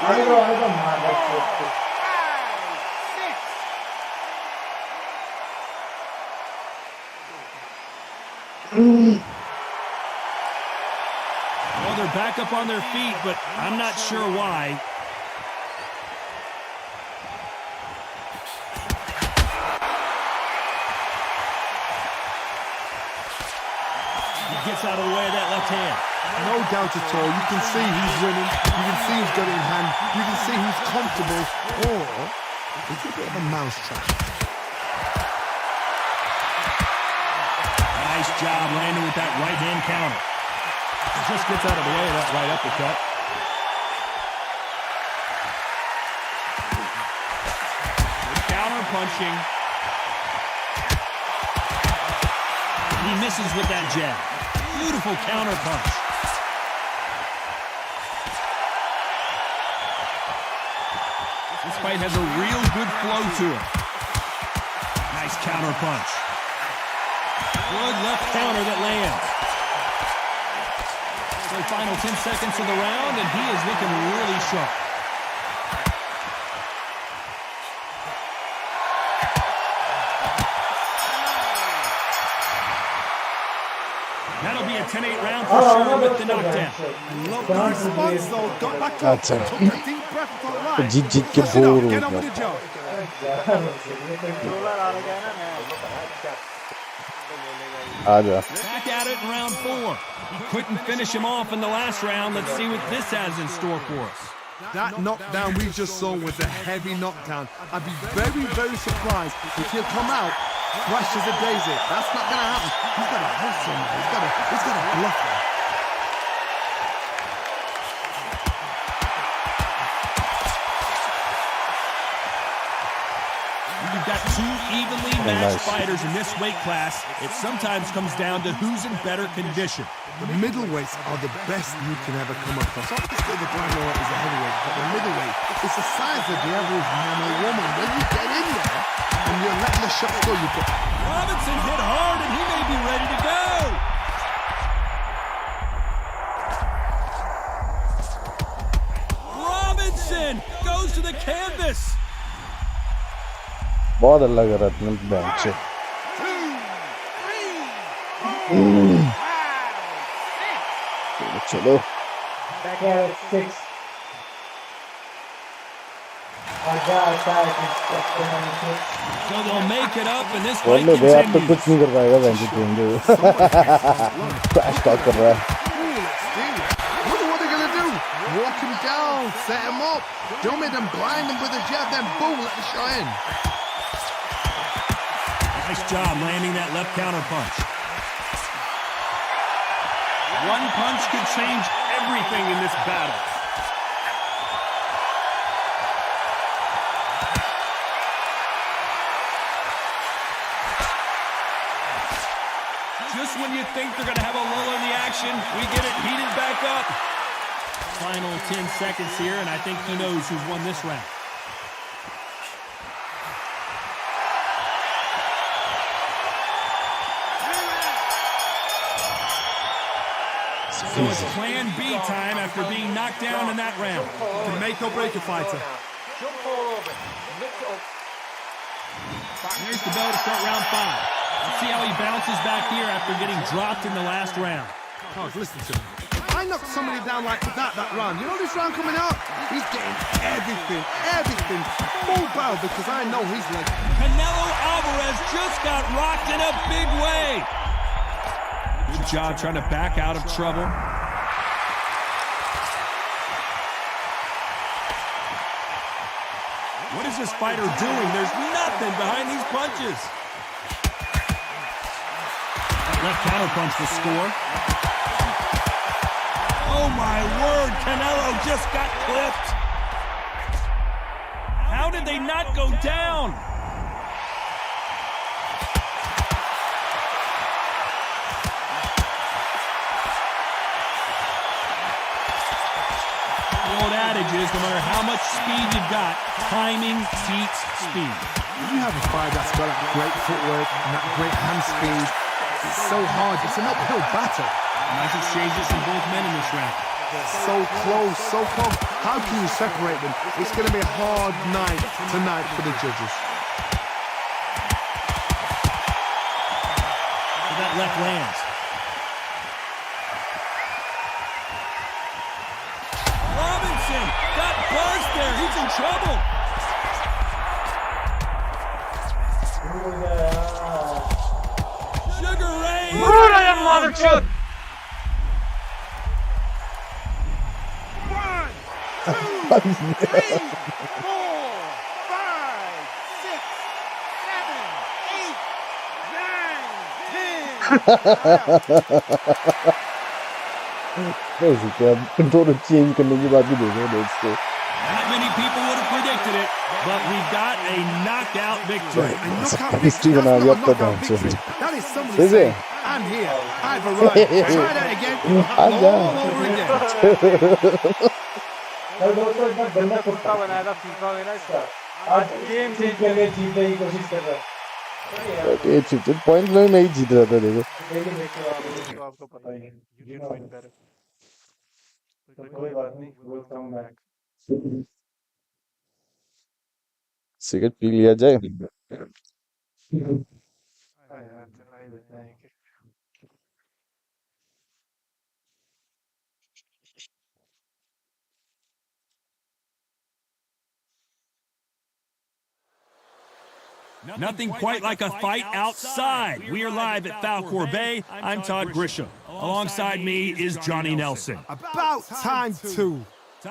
I don't mind that. Well, they're back up on their feet, but I'm not sure why. He gets out of the way of that left hand. No doubt at all. You can see he's winning. You can see he's got it in hand. You can see he's comfortable. Or it's a bit of a mousetrap. Nice job landing with that right hand counter. He just gets out of the way of that right uppercut. Good counter punching. He misses with that jab. Beautiful counter punch. This fight has a real good flow to it. Nice counter punch. Good left counter that lands. The final 10 seconds of the round, and he is looking really sharp. That'll be a 10-8 round for sure with the knockdown. Love the response though. Got back up. That's it. Took a deep breath. Thought, right. Jit ke Push it up, bore get on ho with the job. Aja. Back at it in round 4. He couldn't finish him off in the last round. Let's see what this has in store for us. That knockdown we just saw was a heavy knockdown. I'd be very, very surprised if he'll come out fresh as a daisy. That's not going to happen. He's got to hustle, man. He's got to bluff him. You've got two evenly matched fighters in this weight class. It sometimes comes down to who's in better condition. The middleweights are the best you can ever come across. Obviously, the flyweight is a heavyweight, but the middleweight is the size of the average man or woman. When you get in there and you're letting the shots go, you get. Robinson hit hard, and he may be ready to go. Robinson goes to the canvas. बहुत अलग है रत्न bench से चलो Back at it, 6. So they'll make it up, and this बोल fight लो बे आप तो continues. कुछ नहीं कर पाएगा बेंच देंगे क्रैश टॉक कर रहा है Wonder what they're going to do. Walk him down, set him up, dumb it and blind him with a jab, then boom, let the shot in. Nice job landing that left counter punch. One punch could change everything in this battle. Just when you think they're going to have a lull in the action, we get it heated back up. Final 10 seconds here, and I think he knows who's won this round. So it's plan B time after being knocked down in that round. To make or break a fighter. There's the bell to start round 5. Let's see how he bounces back here after getting dropped in the last round. Oh, listen to me. I knocked somebody down like that round. You know this round coming up? He's getting everything full bell because I know he's like. Canelo Alvarez just got rocked in a big way. Good job trying to back out of trouble. What is this fighter doing? There's nothing behind these punches. That left counterpunch the score. Oh my word, Canelo just got clipped. How did they not go down? The old adage is no matter how much speed you've got, timing beats speed. When you have a fighter that's got that great footwork and that great hand speed, it's so hard. It's an uphill battle. Nice exchanges from both men in this round. So close, so close. How can you separate them? It's going to be a hard night tonight for the judges. That left lands. Robinson got buzzed there. He's in trouble. Sugar Ray. Mother chuck! 1, 2, 3, 4, 5, 6, 7, 8, 9, 10. Control change करने की बात भी देख रहे हैं दोस्तों. Not many people would have predicted it, but we got a knockout victory. History बना दिया आपका dance. That is somebody saying, I'm here, I've arrived. Try that again, all over again. कल दोस्तों इतना गंदा कुत्ता बनाया था फीफा में ना इसका. आज गेम चेंज करके जीतने की कोशिश कर रहा है. ओके चीट पॉइंट में मैं ही जीत रहा था देखो. लेकिन देखो आपको पता ही है. You know it better. तो कोई बात नहीं. We'll come back. Cigarette P लिया जाए. Nothing quite like a fight outside. We are live at Falcor Bay. I'm Todd Grisham. Alongside me is Johnny Nelson. About time too.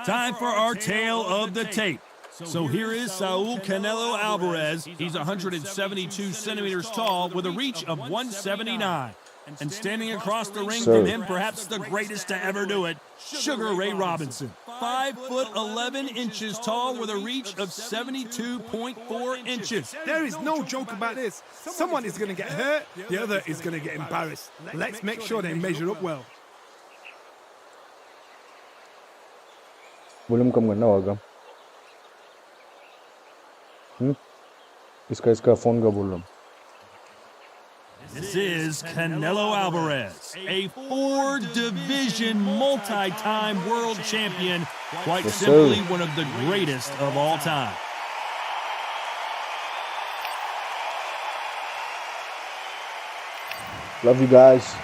Time for our tale of the tape. So here is Saul Canelo Alvarez. He's 172 centimeters tall with a reach of 179. And standing across the ring from him, perhaps the greatest to ever do it, Sugar Ray Robinson. 5'11" tall with a reach of 72.4 inches. There is no joke about this. Someone is going to get hurt, the other is going to get embarrassed. Let's make sure they measure up well. Volume कम करना होगा. इसका phone का बोल रहा हूँ. This is Canelo Alvarez, a 4-division multi-time world champion, quite simply one of the greatest of all time. Love you guys.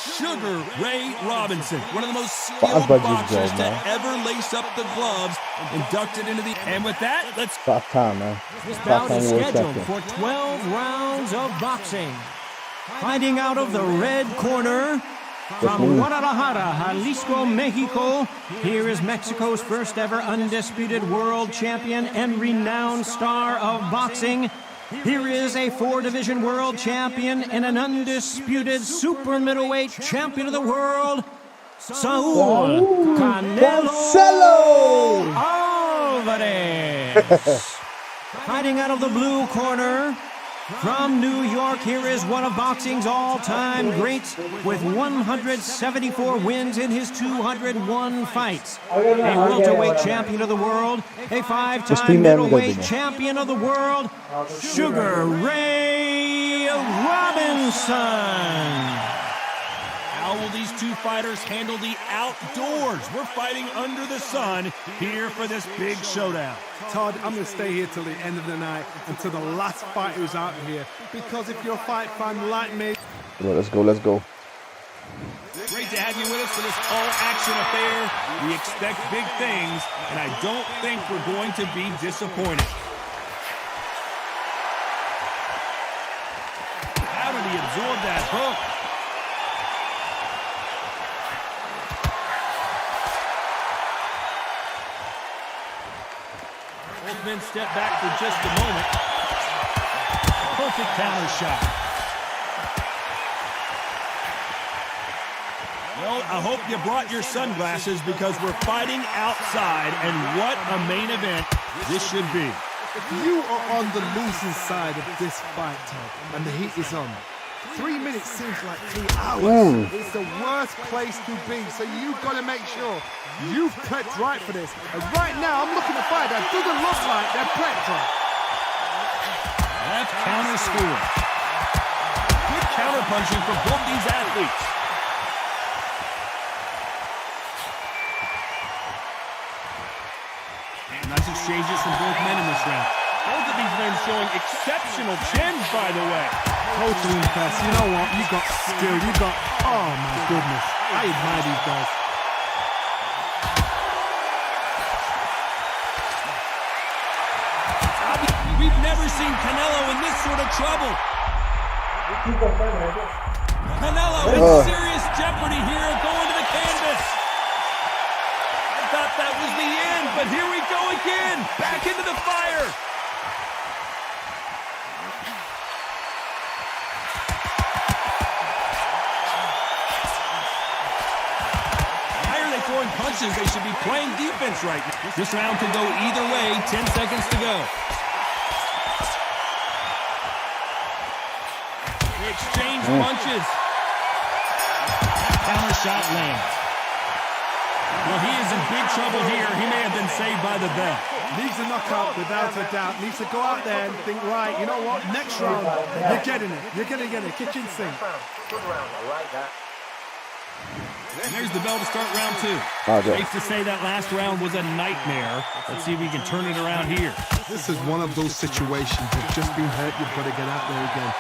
Sugar Ray Robinson, one of the most skilled boxers to ever lace up the gloves, inducted into the... And with that, let's... Top time, man. This bout is scheduled for 12 rounds of boxing. Fighting out of the red corner, from Guadalajara, Jalisco, Mexico, here is Mexico's first ever undisputed world champion and renowned star of boxing. Here is a 4-division world champion and an undisputed super middleweight champion of the world, Saul Canelo Alvarez. Fighting out of the blue corner, From New York, here is one of boxing's all-time greats with 174 wins in his 201 fights. A welterweight champion of the world, a five-time middleweight champion of the world, Sugar Ray Robinson. How will these two fighters handle the outdoors? We're fighting under the sun here for this big showdown. Todd, I'm going to stay here till the end of the night, until the last fighter is out here. Because if you're a fight fan like me... Let's go, let's go. Great to have you with us for this all-action affair. We expect big things, and I don't think we're going to be disappointed. How did he absorb that hook? Both men step back for just a moment. Perfect counter shot. Well, I hope you brought your sunglasses because we're fighting outside, and what a main event this should be. If you are on the losing side of this fight, Todd, and the heat is on, 3 minutes seems like 3 hours. It's the worst place to be, so you've got to make sure you've prepped right for this. And right now, I'm looking at a fight that doesn't look like they're prepped right. Left counter score. Good counter punching for both these athletes. Nice exchanges from both men in this round. Both of these men showing exceptional chins, by the way. Totally impressed. You know what? You got skill. You got... Oh, my goodness. I admire these guys. We've never seen Canelo in this sort of trouble. Canelo in serious jeopardy here, going to the canvas. I thought that was the end, but here we go again. Back into the fire. Why are they throwing punches? They should be playing defense right now. This round could go either way. 10 seconds to go. They exchange punches. Counter shot lands. Well, he is in big trouble here. He may have been saved by the bell. Needs a knockout without a doubt. Needs to go out there and think, right, you know what? Next round, you're getting it. You're going to get it. Kitchen sink. Good round. I like that. And there's the bell to start round two. Safe to say that last round was a nightmare. Let's see if we can turn it around here. This is one of those situations. You've just been hurt. You've got to get out there again.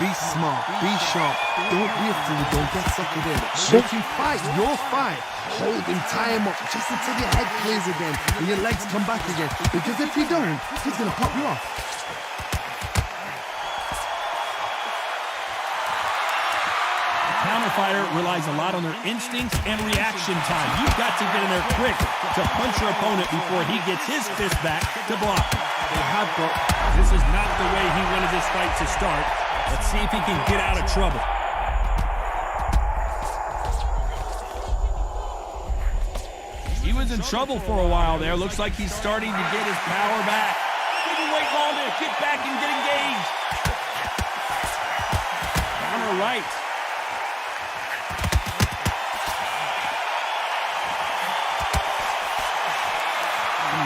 Be smart. Be sharp. Don't be a fool. Don't get sucked in. If you fight, your fight. Hold him, tie him up, just until your head clears again and your legs come back again. Because if you don't, he's going to pop you off. Counter fighter relies a lot on their instincts and reaction time. You've got to get in there quick to punch your opponent before he gets his fist back to block. They have got... This is not the way he wanted this fight to start. Let's see if he can get out of trouble. He was in trouble for a while there. Looks like he's starting to get his power back. Didn't wait long to get back and get engaged. Counter right.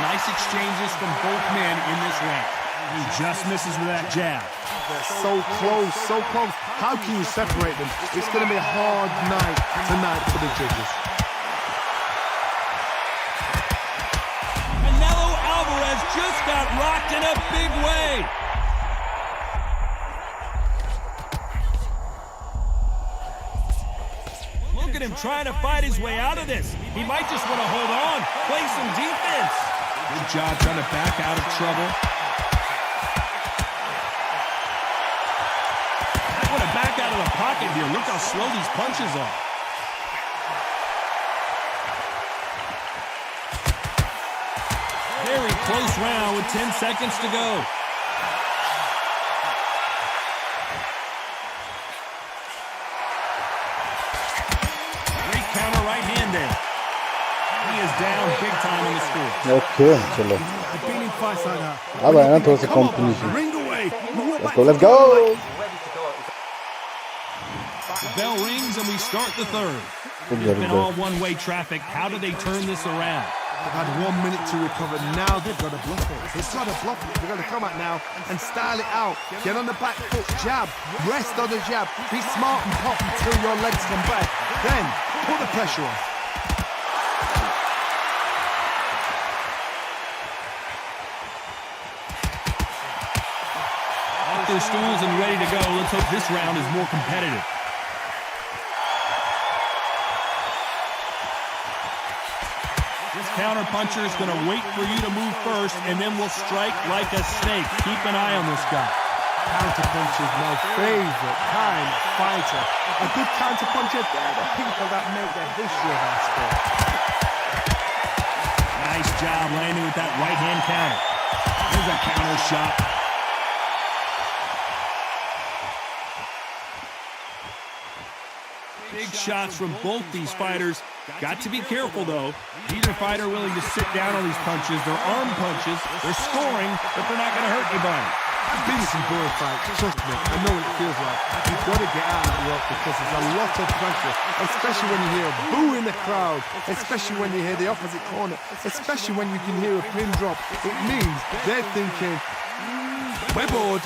Nice exchanges from both men in this round. He just misses with that jab. They're so close, so close. How can you separate them? It's going to be a hard night tonight for the judges. Canelo Alvarez just got rocked in a big way. Look at him trying to fight his way out of this. He might just want to hold on, play some defense. Good job trying to back out of trouble. I want to back out of the pocket here. Look how slow these punches are. Very close round with 10 seconds to go. Great counter right hand there. He is down big time on the score. Okay, चलो. I've been in fights like that. अब आया ना थोड़ा सा competition. Ring away. way. Let's go, let's go. The bell rings and we start the third. Good, It's good, been good. all one-way traffic. How do they turn this around? They've had 1 minute to recover. Now they've got to bluff it. They've got to bluff it. They've got to come out now and style it out. Get on the back foot, jab, rest on the jab. Be smart and pop until your legs come back. Then put the pressure on. Off their stools and ready to go. Let's hope this round is more competitive. This counter puncher is going to wait for you to move first, and then will strike like a snake. Keep an eye on this guy. Counter punch is my favorite kind of fighter. A good counter puncher, they're the people that make the history of our sport. Nice job landing with that right-hand counter. Here's a counter shot. Big shots from both these fighters. Got to be careful, though. Neither fighter willing to sit down on these punches. They're arm punches. They're scoring, but they're not going to hurt anybody. I've been in some boring fights, trust me, I know what it feels like. You've got to get out of that rope because there's a lot of pressure, especially when you hear a boo in the crowd, especially when you hear the opposite corner, especially when you can hear a pin drop. It means they're thinking, we're bored.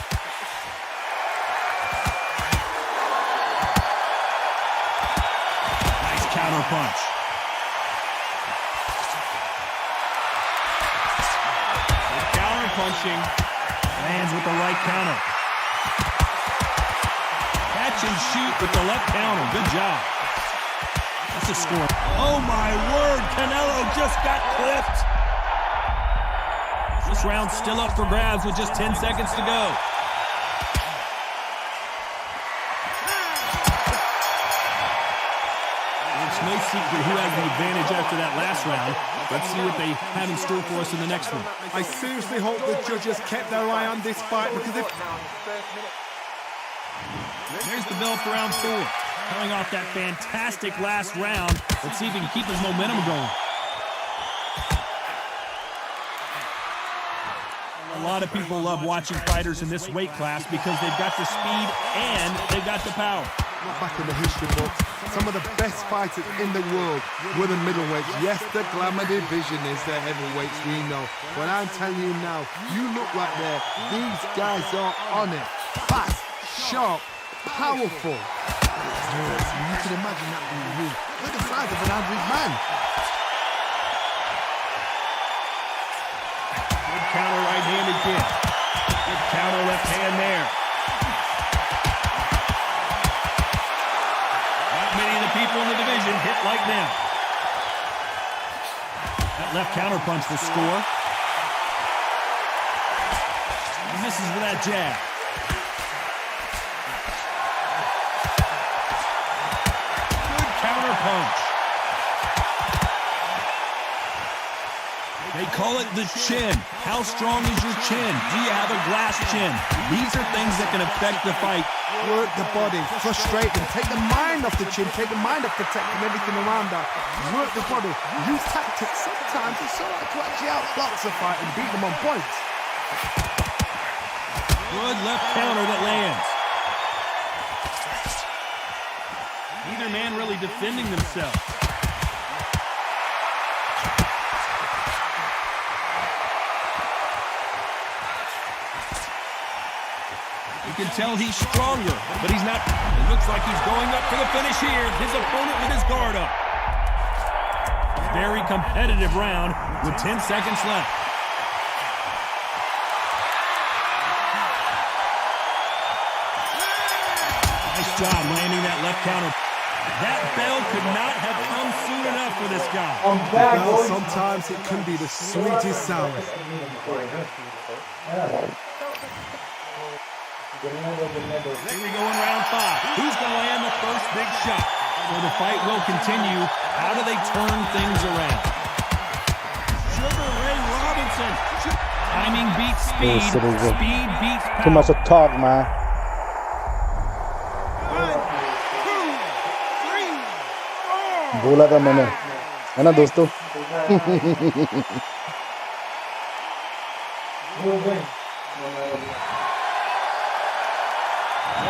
Nice counter punch. Counter punching. Lands with the right counter. Catch and shoot with the left counter. Good job. That's a score. Oh my word, Canelo just got clipped. This round's still up for grabs with just 10 seconds to go. It's no secret who has the advantage after that last round. Let's see what they have in store for us in the next one. I seriously hope the judges kept their eye on this fight because if... There's the bell for round 4. Coming off that fantastic last round. Let's see if he can keep his momentum going. A lot of people love watching fighters in this weight class because they've got the speed and they've got the power. Look back in the history books, some of the best fighters in the world were the middleweights. Yes, the glamour division is the heavyweights, we know. But I'm telling you now, you look right there, these guys are on it. Fast, sharp, powerful. You can imagine that being you. Look at the size of an average man. Good counter right-handed kick. Good counter left hand there. Not many of the people in the division hit like them. That left counter punch will score. He misses with that jab. Good counter punch. They call it the chin. How strong is your chin? Do you have a glass chin? These are things that can affect the fight. Work the body, frustrate them, take the mind off the chin, take the mind off protecting everything around that. Work the body, use tactics. Sometimes it's so hard to actually outbox a fight and beat them on points. Good left counter that lands. Neither man really defending themselves. You can tell he's stronger, but he's not. It looks like he's going up to the finish here. His opponent with his guard up. Very competitive round with 10 seconds left. Nice job landing that left counter. That bell could not have come soon enough for this guy. Well, sometimes it can be the sweetest sound. Here we go in round 5. Who's going to land the first big shot? So the fight will continue. How do they turn things around? Sugar Ray Robinson. Timing beats speed. Speed beats power. Too much of talk, man. 1, 2, 3, 4. बोला था मैंने, है ना दोस्तों?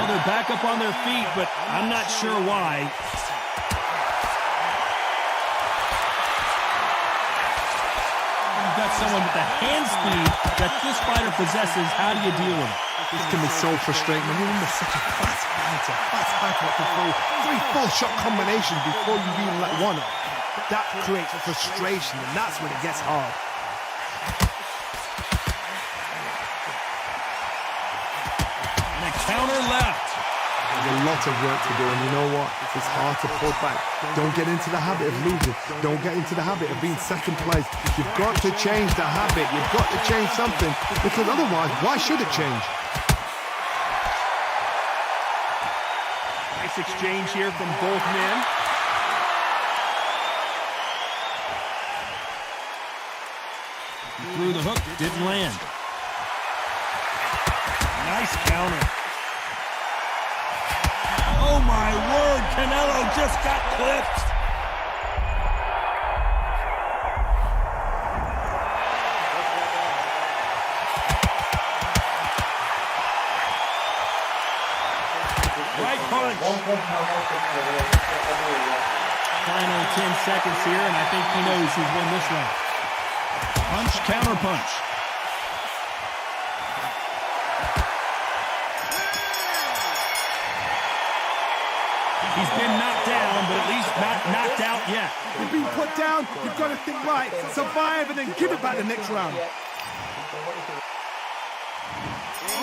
Well, they're back up on their feet, but I'm not sure why. You've got someone with the hand speed that this fighter possesses. How do you deal with it? This can be so frustrating when you're under such a fast fighter that can throw 3 full shot combinations before you even let one off. That creates frustration, and that's when it gets hard. And a counter left. There's a lot of work to do, and you know what? It's hard to pull back. Don't get into the habit of losing. Don't get into the habit of being second place. You've got to change the habit. You've got to change something, because otherwise, why should it change? Nice exchange here from both men. He threw the hook, didn't land. Nice counter. Oh my word, Canelo just got clipped. Right punch. Final 10 seconds here, and I think he knows who's won this round. Punch, counter punch. He's been knocked down, but at least not knocked out yet. You've been put down, you've got to think right, survive, and then give it back the next round.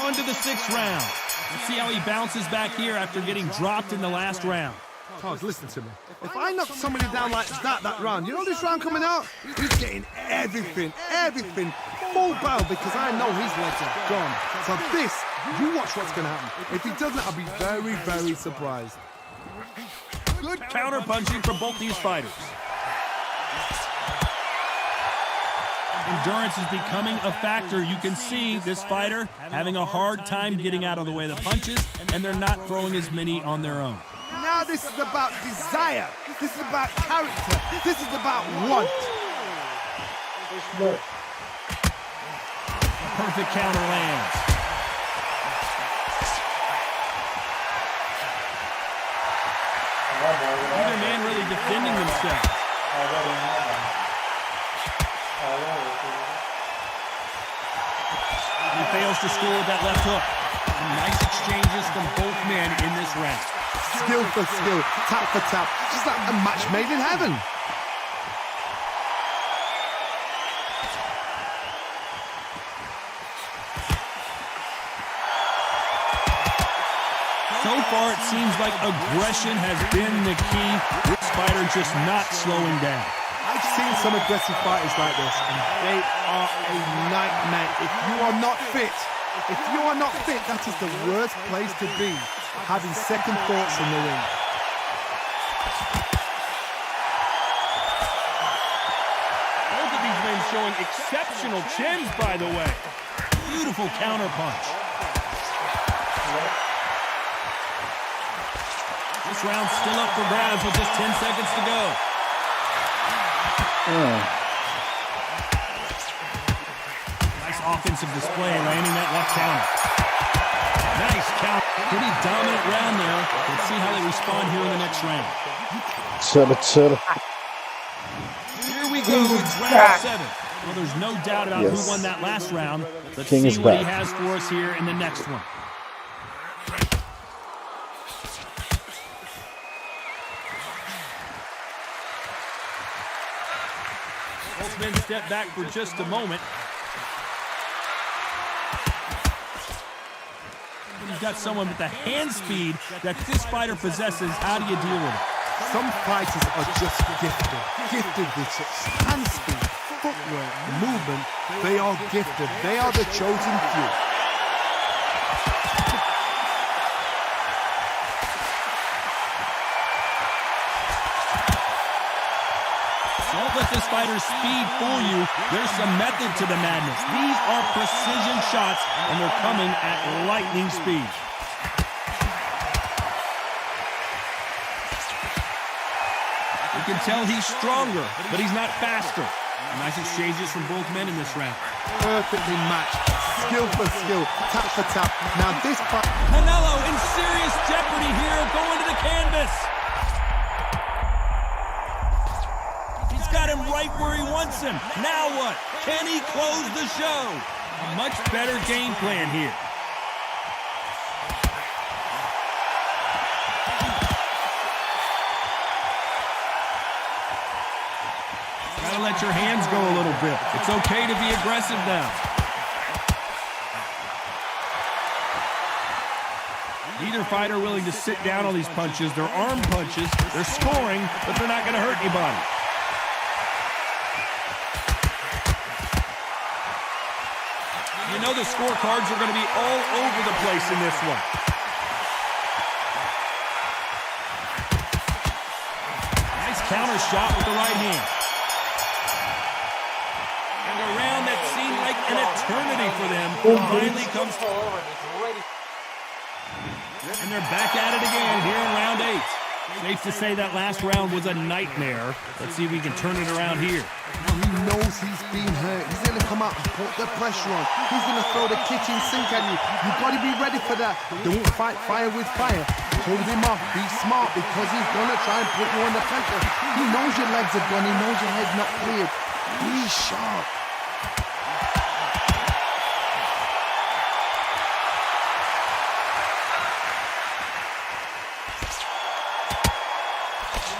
On to the 6th round. Let's see how he bounces back here after getting dropped in the last round. Todd, listen to me. If I knock somebody down like that round, you know this round coming out? He's getting everything, full barrel, because I know his legs are gone. So this, you watch what's going to happen. If he doesn't, I'll be very, very surprised. Good counter punching for both these fighters. Endurance is becoming a factor. You can see this fighter having a hard time getting out of the way of the punches, and they're not throwing as many on their own. Now this is about desire. This is about character. This is about want. Perfect counter lands. Neither man really defending themselves. He fails to score with that left hook. Nice exchanges from both men in this round. Skill for skill, tap for tap, just like a match made in heaven. So far, it seems like aggression has been the key. This fighter just not slowing down. I've seen some aggressive fighters like this, and they are a nightmare. If you are not fit, that is the worst place to be, having second thoughts in the ring. Both of these men showing exceptional chins, by the way. Beautiful counter punch. This round's still up for grabs with just 10 seconds to go. Nice offensive display, landing that left counter. Nice count. Pretty dominant round there. Let's see how they respond here in the next round. Chill. Here we go. It's round 7. Well, there's no doubt about who won that last round. Let's King see is what back. he has for us here in the next one. Both men step back for just a moment. You've got someone with the hand speed that this fighter possesses. How do you deal with it? Some fighters are just gifted with such hand speed, footwork, movement. They are gifted. They are the chosen few. Don't let this fighter's speed fool you. There's some method to the madness. These are precision shots, and they're coming at lightning speed. You can tell he's stronger, but he's not faster. Nice exchanges from both men in this round. Perfectly matched. skill for skill, tap for tap. Now this fight... Canelo in serious jeopardy here, going to the canvas. He's got him right where he wants him. Now what? Can he close the show? A much better game plan here. Gotta let your hands go a little bit. It's okay to be aggressive now. Neither fighter willing to sit down on these punches. They're arm punches. They're scoring, but they're not going to hurt anybody. You know the scorecards are going to be all over the place in this one. Nice counter shot with the right hand. And a round that seemed like an eternity for them finally comes to... And they're back at it again here in round 8. Safe to say that last round was a nightmare. Let's see if we can turn it around here. He knows he's been hurt. He's going to come out and put the pressure on. He's going to throw the kitchen sink at you. You've got to be ready for that. Don't fight fire with fire. Hold him off. Be smart because he's going to try and put you under pressure. He knows your legs are gone. He knows your head's not cleared. Be sharp.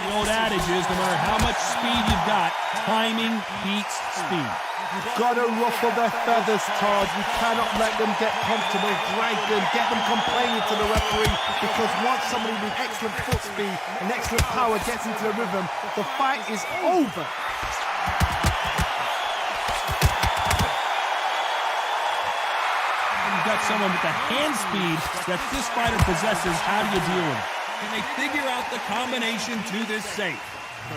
The old adage is no matter how much speed you've got, timing beats speed. You've got to ruffle their feathers, Todd. You cannot let them get comfortable, drag them, get them complaining to the referee, because once somebody with excellent foot speed and excellent power gets into the rhythm, the fight is over. You've got someone with the hand speed that this fighter possesses. How do you deal with it? Can they figure out the combination to this safe?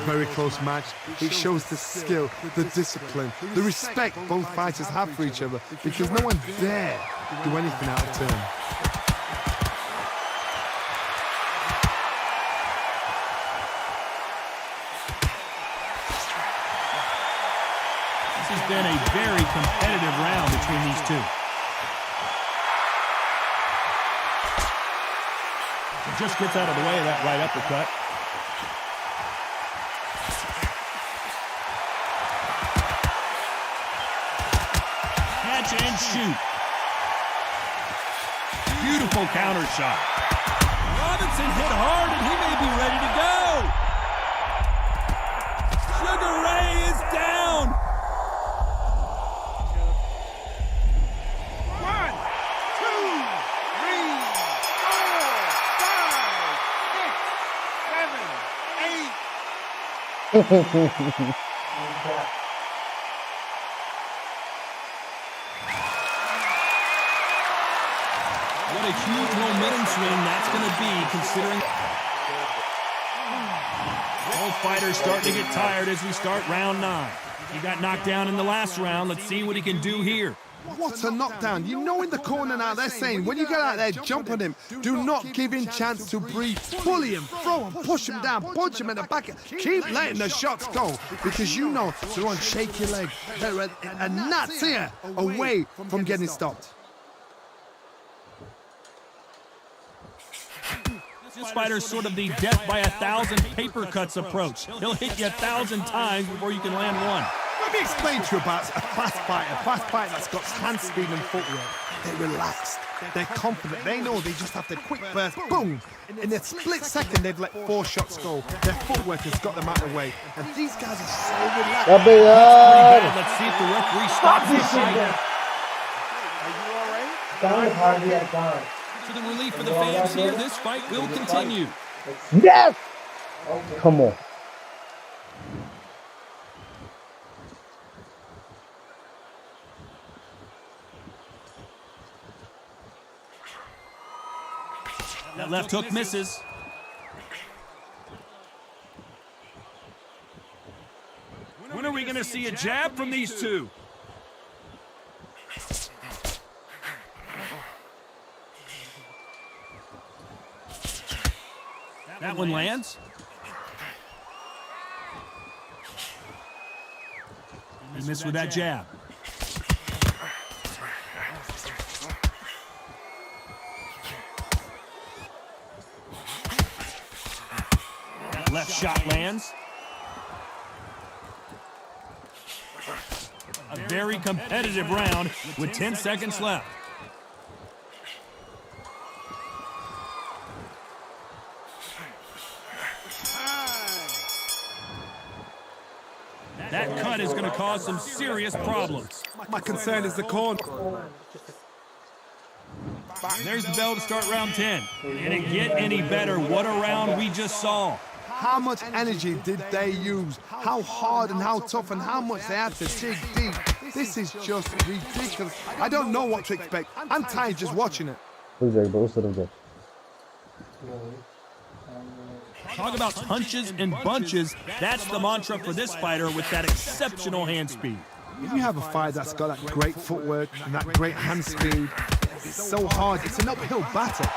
Very close match. It shows the skill, the discipline, the respect both fighters have for each other, because no one dare do anything out of turn. This has been a very competitive round between these two. Just gets out of the way of that right uppercut. Catch and shoot. Beautiful counter shot. Robinson hit hard and he may be ready to go. Sugar Ray is down. 1, 2, 3, 4, 5, 6, 7, 8. What a huge momentum swing that's going to be, considering both fighters starting to get tired as we start round 9. He got knocked down in the last round. Let's see what he can do here. What a knockdown. You know in the corner now they're saying, when you get out there, jump on him. Do not give him chance to breathe. Bully him, throw him, push him down, punch him in the back. Keep letting the shots go, because you know they're on shaky leg. They're a gnat's here away from getting stopped. This fighter's sort of the death by 1,000 paper cuts approach. He'll hit you 1,000 times before you can land one. Let me explain to you about a fast fighter that's got hand speed and footwork. They're relaxed, they're confident, they know they just have to quick burst, boom! In a split second, they've let 4 shots go. Their footwork has got them out of the way. And these guys are so relaxed. Let's see if the referee stops this fight. Down hard yet, down. To the relief of the fans here, this fight will continue. Yes! Come on. That left hook misses. When are we going to see a jab from these two? That one lands. He missed with that jab. Left shot lands. A very competitive round with 10 seconds left. That cut is going to cause some serious problems. My concern is the corner. There's the bell to start round 10. Can it get any better? What a round we just saw. How much energy did they use? How hard and how tough and how much they had to dig deep. This is just ridiculous. I don't know what to expect. I'm tired just watching it. Talk about punches and bunches. That's the mantra for this fighter with that exceptional hand speed. If you have a fighter that's got that great footwork and that great hand speed, it's so hard. It's an uphill battle.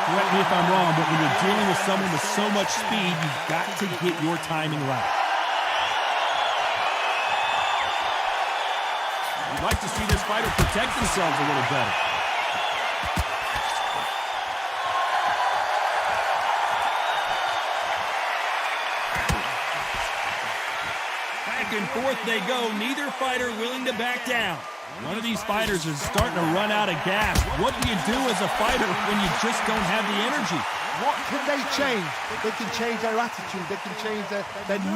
Correct me if I'm wrong, but when you're dealing with someone with so much speed, you've got to get your timing right. You'd like to see this fighter protect themselves a little better. Back and forth they go, neither fighter willing to back down. One of these fighters is starting to run out of gas. What do you do as a fighter when you just don't have the energy? What can they change? They can change their attitude. They can change their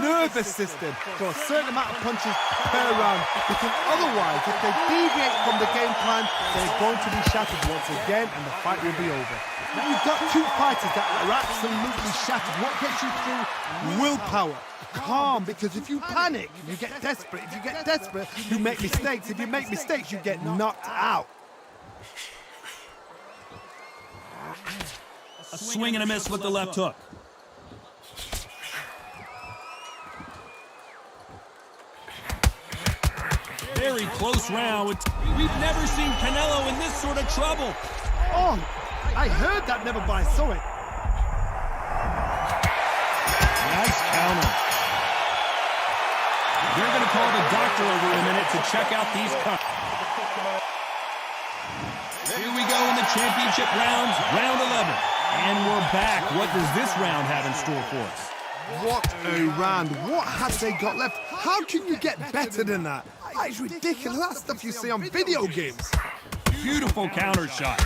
nervous system to a certain amount of punches per round. Because otherwise, if they deviate from the game plan, they're going to be shattered once again and the fight will be over. Now, you've got two fighters that are absolutely shattered. What gets you through? Willpower. Calm, because if you panic, you get desperate. If you get desperate, you make mistakes. If you make mistakes, you get knocked out. A swing and a miss with the left hook. Very close round. We've never seen Canelo in this sort of trouble. Oh, I heard that, never but I saw it. Nice counter. They're going to call the doctor over in a minute to check out these cuts. Here we go in the championship rounds, round 11. And we're back. What does this round have in store for us? What a round. What have they got left? How can you get better than that? It's ridiculous. That's stuff you see on video games. Beautiful counter shot.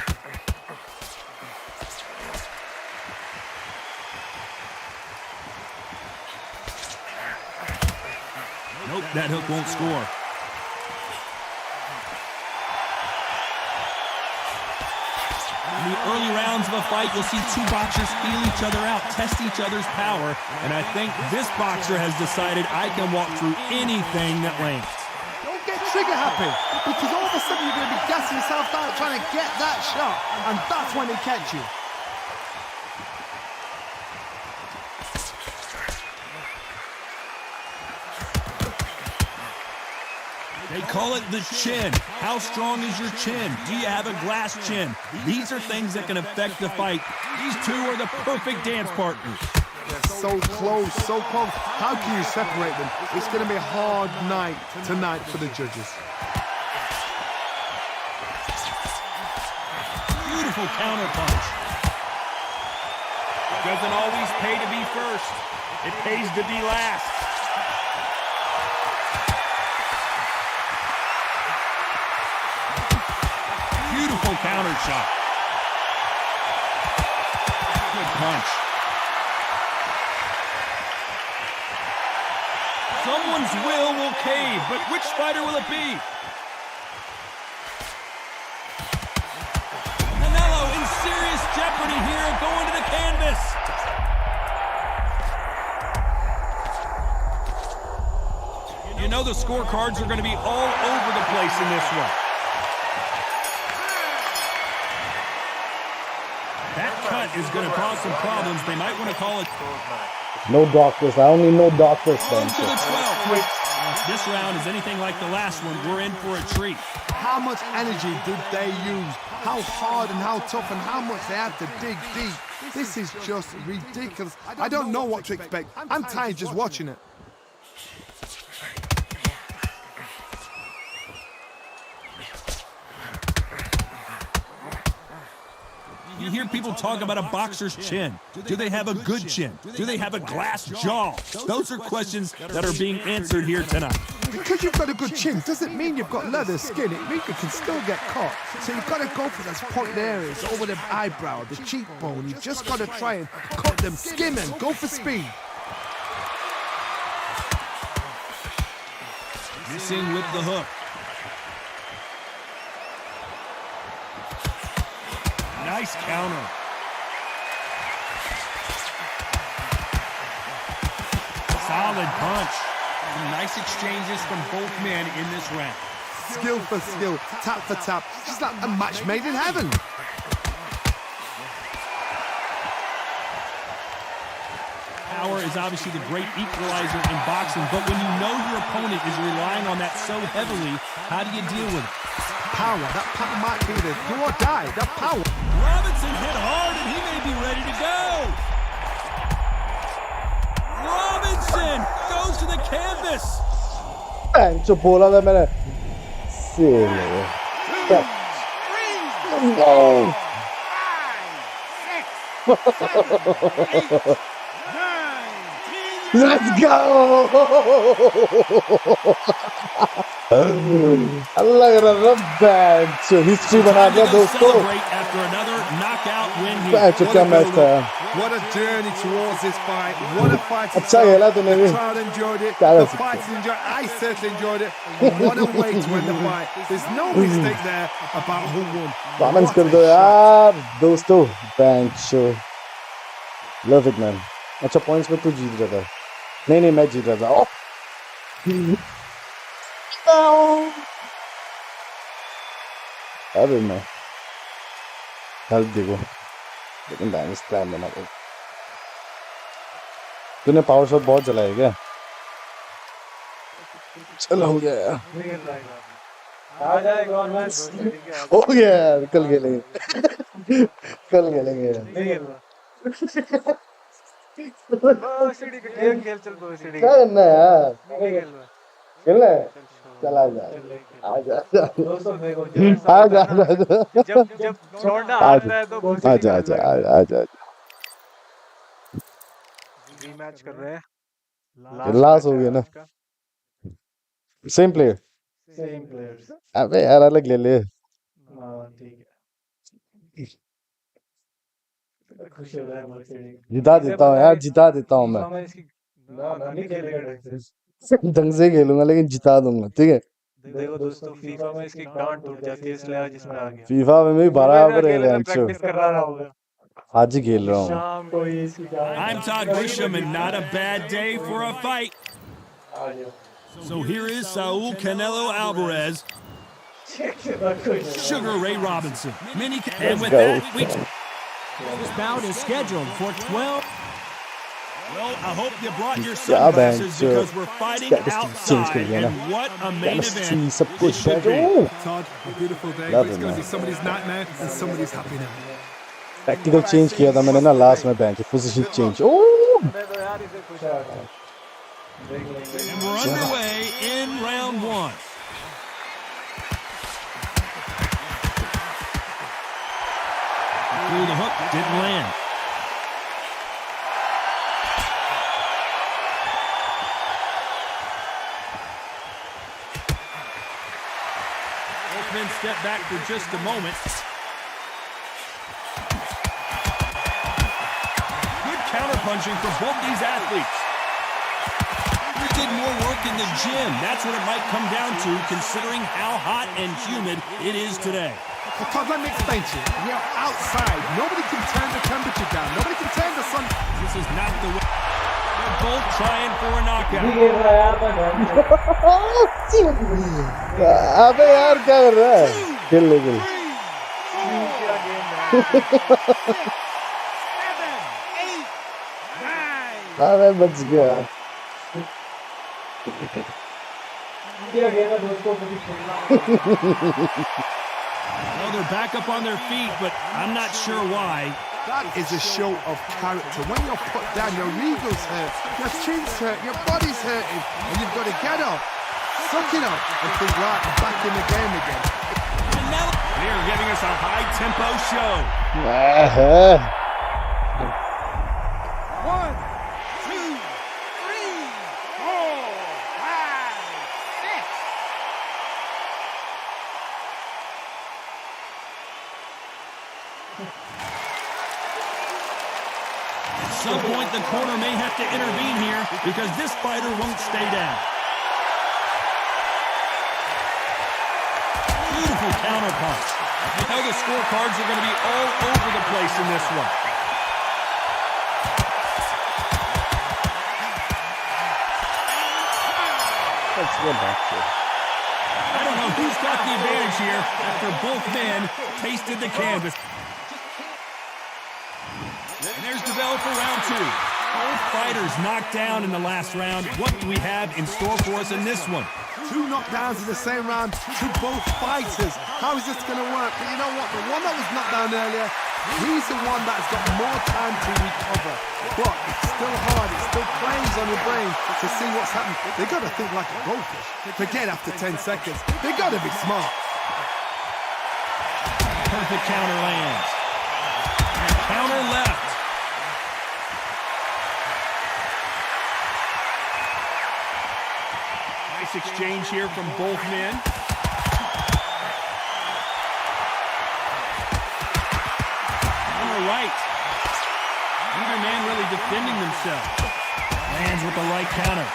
Nope, that hook won't score. In the early rounds of a fight, you'll see two boxers feel each other out, test each other's power, and I think this boxer has decided I can walk through anything that lands. Don't get trigger happy, because all of a sudden you're going to be gassing yourself out trying to get that shot, and that's when they catch you. They call it the chin. How strong is your chin? Do you have a glass chin? These are things that can affect the fight. These two are the perfect dance partners. They're so close, so close. How can you separate them? It's going to be a hard night tonight for the judges. Beautiful counter punch. It doesn't always pay to be first. It pays to be last. Beautiful counter shot. Good punch. Someone's will cave, but which fighter will it be? Canelo in serious jeopardy here, going to the canvas. You know the scorecards are going to be all over the place in this one. That cut is going to cause some problems. They might want to call it. No doctors. I only know doctors. On to the 12th. If this round is anything like the last one, we're in for a treat. How much energy did they use? How hard and how tough and how much they had to dig deep. This is just ridiculous. I don't know what to expect. I'm tired just watching it. hear people talk about a boxer's chin. Do they have a good chin? Do they have a glass jaw? Those are questions that are being answered here tonight. Because you've got a good chin doesn't mean you've got leather skin. It means you can still get caught. So you've got to go for those point areas, over the eyebrow, the cheekbone. You've just got to try and cut them, skim them, go for speed. Missing with the hook. Nice counter. Solid punch. Some nice exchanges from both men in this round. Skill for skill, tap for tap. It's like a match made in heaven. Power is obviously the great equalizer in boxing, but when you know your opponent is relying on that so heavily, how do you deal with it? Power, that power might be the do or die, that power. Robinson hit hard and he may be ready to go. Robinson goes to the canvas. जो बोला था मैंने Let's go! Allah ka rab band. So history बना दिया दोस्तों. After another knockout win here. What a journey towards this fight. What a fight. अच्छा खेला तूने भी. The crowd enjoyed it. The fighters enjoyed it. I certainly enjoyed it. What a way to win the fight. There's no mistake there about who won. Comments कर दो यार दोस्तों. Bench. Love it man. अच्छा points में तू जीत रहा था. नहीं मैं जीत रहा था. अरे मैं हेल्प देखो लेकिन डायनेमिक्स प्लान बना दो. तूने पावर शॉट बहुत चलाया क्या? चल हो गया यार. आ जाएगा और मैच हो गया यार. कल खेलेंगे. कल खेलेंगे यार. सीढ़ी का खेल चल दो सीढ़ी. क्या करना है यार? खेलना है. चला जा. आजा. दोस्तों देखो आजा. जब छोड़ना हारना है तो आजा. रीमैच कर रहे हैं. लास्ट हो गया ना. Same player. Same players. अबे यार अलग ले ले. हां ठीक है. खुश हो रहा है मर्सिडीज. जिता देता हूँ यार. जिता देता हूँ मैं. ना नहीं खेलेगा ढंग से. ढंग से खेलूंगा लेकिन जिता दूंगा. ठीक है. देखो दोस्तों फीफा में इसकी गांड टूट जाती है इसलिए आज इसमें आ गया. फीफा में भी बराबर है लंच. प्रैक्टिस कर रहा होगा. आज ही खेल रहा हूँ. शाम को ही इसकी गांड. I'm Todd Grisham and not a bad day for a fight. So here is Saul Canelo Alvarez. Sugar Ray Robinson. And with that, This bout is scheduled for 12. well, I hope you brought your sunglasses because we're fighting outside. And what a main event. सब कुछ है. Todd, a beautiful day. Love It's it, going to man. be somebody's nightmare and somebody's happy now. Tactical change किया था मैंने ना last में. Bank position change. तो यार इसे खुश आ गया. And we're underway in round one. Through the hook, didn't land. Both men step back for just a moment. Good counterpunching from both these athletes. We did more work in the gym. That's what it might come down to, considering how hot and humid it is today. Todd, let me explain to you. We're outside. Nobody can turn the temperature down. Nobody can turn the sun. This is not the way. They're both trying for a knockout. अबे यार क्या कर रहा है? खेल ले खेल. अबे बच गया. Well, they're back up on their feet, but I'm not sure why. That is a show of character. When you're put down, your ego's hurt, your chin's hurt, your body's hurting, and you've got to get up, suck it up, and think, right, I'm back in the game again. And now They are giving us a high-tempo show. One, two, three, four, five, six. At some point, the corner may have to intervene here because this fighter won't stay down. Beautiful counter punch. You know the scorecards are going to be all over the place in this one. Let's go back to it. I don't know who's got the advantage here after both men tasted the canvas. And there's the bell for round two. Both fighters knocked down in the last round. What do we have in store for us in this one? Two knockdowns in the same round to both fighters. How is this going to work? But you know what? The one that was knocked down earlier, he's the one that's got more time to recover. But it's still hard. It still plays on your brain to see what's happening. They got to think like a goldfish. Forget after 10 seconds. They got to be smart. Perfect counter lands. And counter left. Nice exchange here from both men. Counter right. Neither man really defending themselves. Lands with the right counter.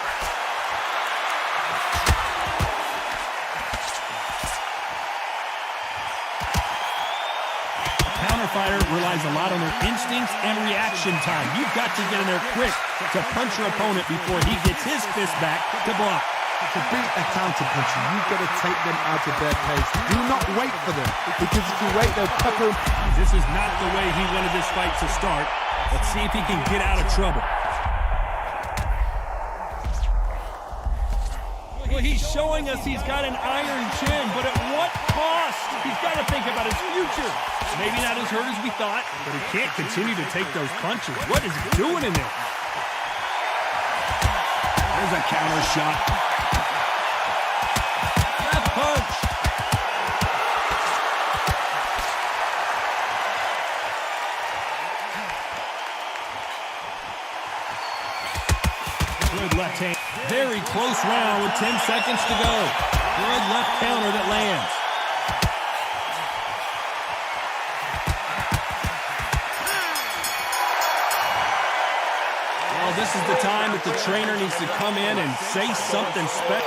Fighter relies a lot on their instincts and reaction time. You've got to get in there quick to punch your opponent before he gets his fist back to block. To beat a counter puncher, you've got to take them out of their pace. Do not wait for them, because if you wait, they'll pepper them. This is not the way he wanted this fight to start. Let's see if he can get out of trouble. Well, he's showing us he's got an iron chin, but at what cost? He's got to think about his future. Maybe not as hurt as we thought, but he can't continue to take those punches. What is he doing in there? There's a counter shot. Left punch. Good left hand. Very close round with 10 seconds to go. Good left counter that lands. Well, this is the time that the trainer needs to come in and say something special.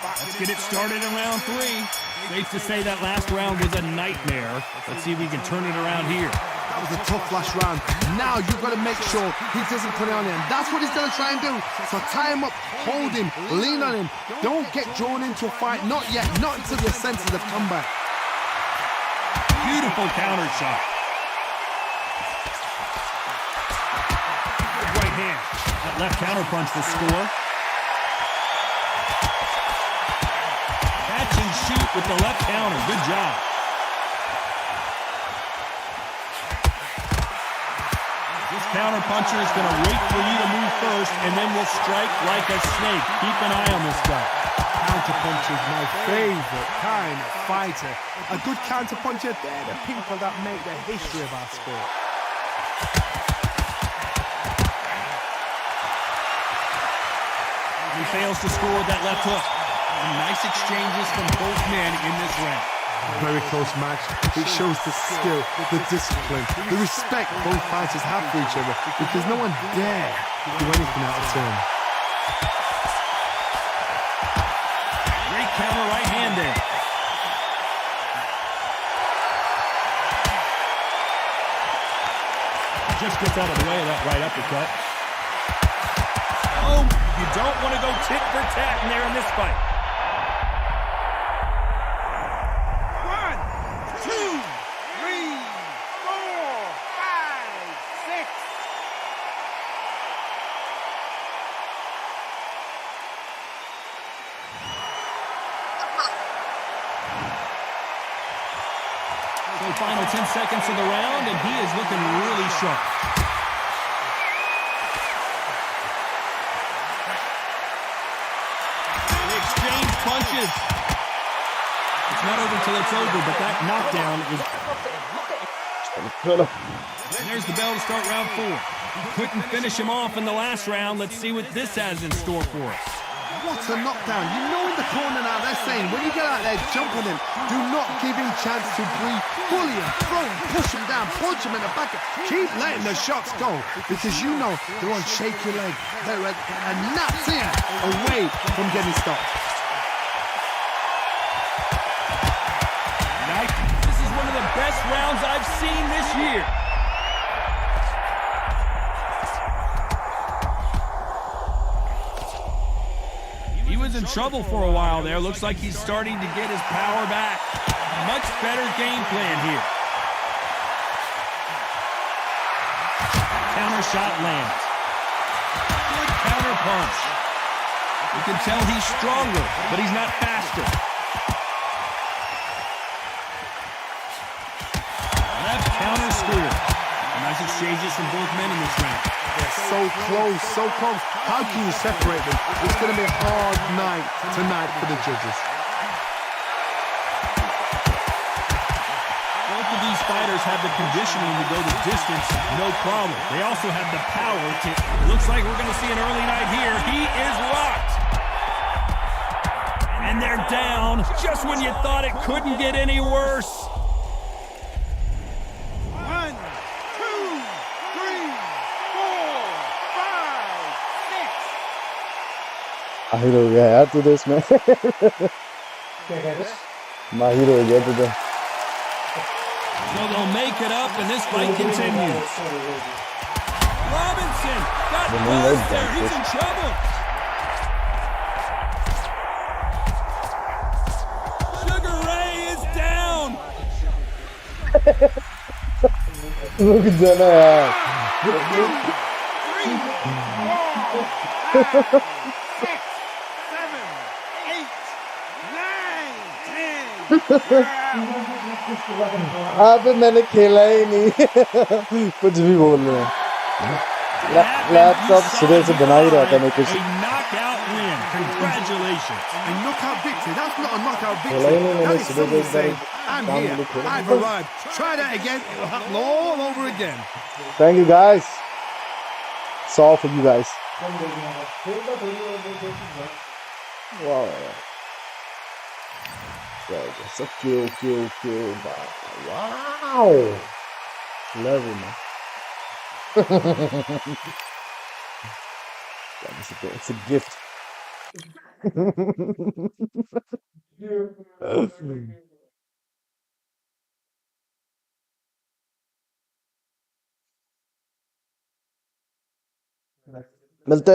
Let's get it started in round three. Safe to say that last round was a nightmare. Let's see if we can turn it around here. That was a tough last round. Now you've got to make sure he doesn't put it on him. That's what he's going to try and do. So tie him up, hold him, lean on him. Don't get drawn into a fight. Not yet. Not until your senses have come back. Beautiful counter shot. Good right hand. That left counter punch will score. Catch and shoot with the left counter. Good job. This counter puncher is going to wait for you to move first, and then will strike like a snake. Keep an eye on this guy. Counter puncher is my favorite kind of fighter. A good counter puncher, they're the people that make the history of our sport. He fails to score with that left hook. Nice exchanges from both men in this round. Very close match. It shows the skill, the discipline, the respect both fighters have for each other, because no one dare do anything out of turn. Great counter right hand there. Just gets out of the way of that right uppercut. Oh, you don't want to go tit for tat in there in this fight. 1, 2, 3, 4, 5, 6. So final 10 seconds of the round, and he is looking really sharp. They exchange punches. It's not over till it's over, but that knockdown was... And there's the bell to start round 4. Couldn't finish him off in the last round. Let's see what this has in store for us. What a knockdown. You know in the corner now they're saying when you get out there jumping him, do not give him chance to breathe. Bully him, throw him, push him down, punch him in the back. Keep letting the shots go because you know they're on shaky leg. They're a nuts in away from getting stopped. This is one of the best rounds I've seen this year. He was in trouble for a while there. Looks like he's starting to get his power back. Much better game plan here. Counter shot lands. Good counter punch. You can tell he's stronger, but he's not faster. Left counter spear. Nice exchanges from both men in this round. They're so close, so close. How can you separate them? It's going to be a hard night tonight for the judges. Both of these fighters have the conditioning to go the distance, no problem. They also have the power to... Looks like we're going to see an early night here. He is rocked. And they're down just when you thought it couldn't get any worse. 1, 2, 3, 4, 5, 6. माहिर हो गया यार तू तो इसमें माहिर हो गया तू तो So they'll make it up and this fight continues. Robinson got buzzed there. He's in trouble. Sugar Ray is down. रुक जाना यार 6, 7, 8, 9, 10. आप मैंने खेला ही नहीं कुछ भी बोल रहे हैं लैपटॉप सिरे से बना ही रहा था मैं कुछ A knockout win. Congratulations. A knockout victory. That's not a knockout खेला ही नहीं victory. मैंने That is सिरे someone से saying, I'm here. I've arrived. Try that again. It'll happen all over again. Thank you guys. It's all for you guys. Wow. It's a kill. Wow. Love it, man. It's a gift. मिलते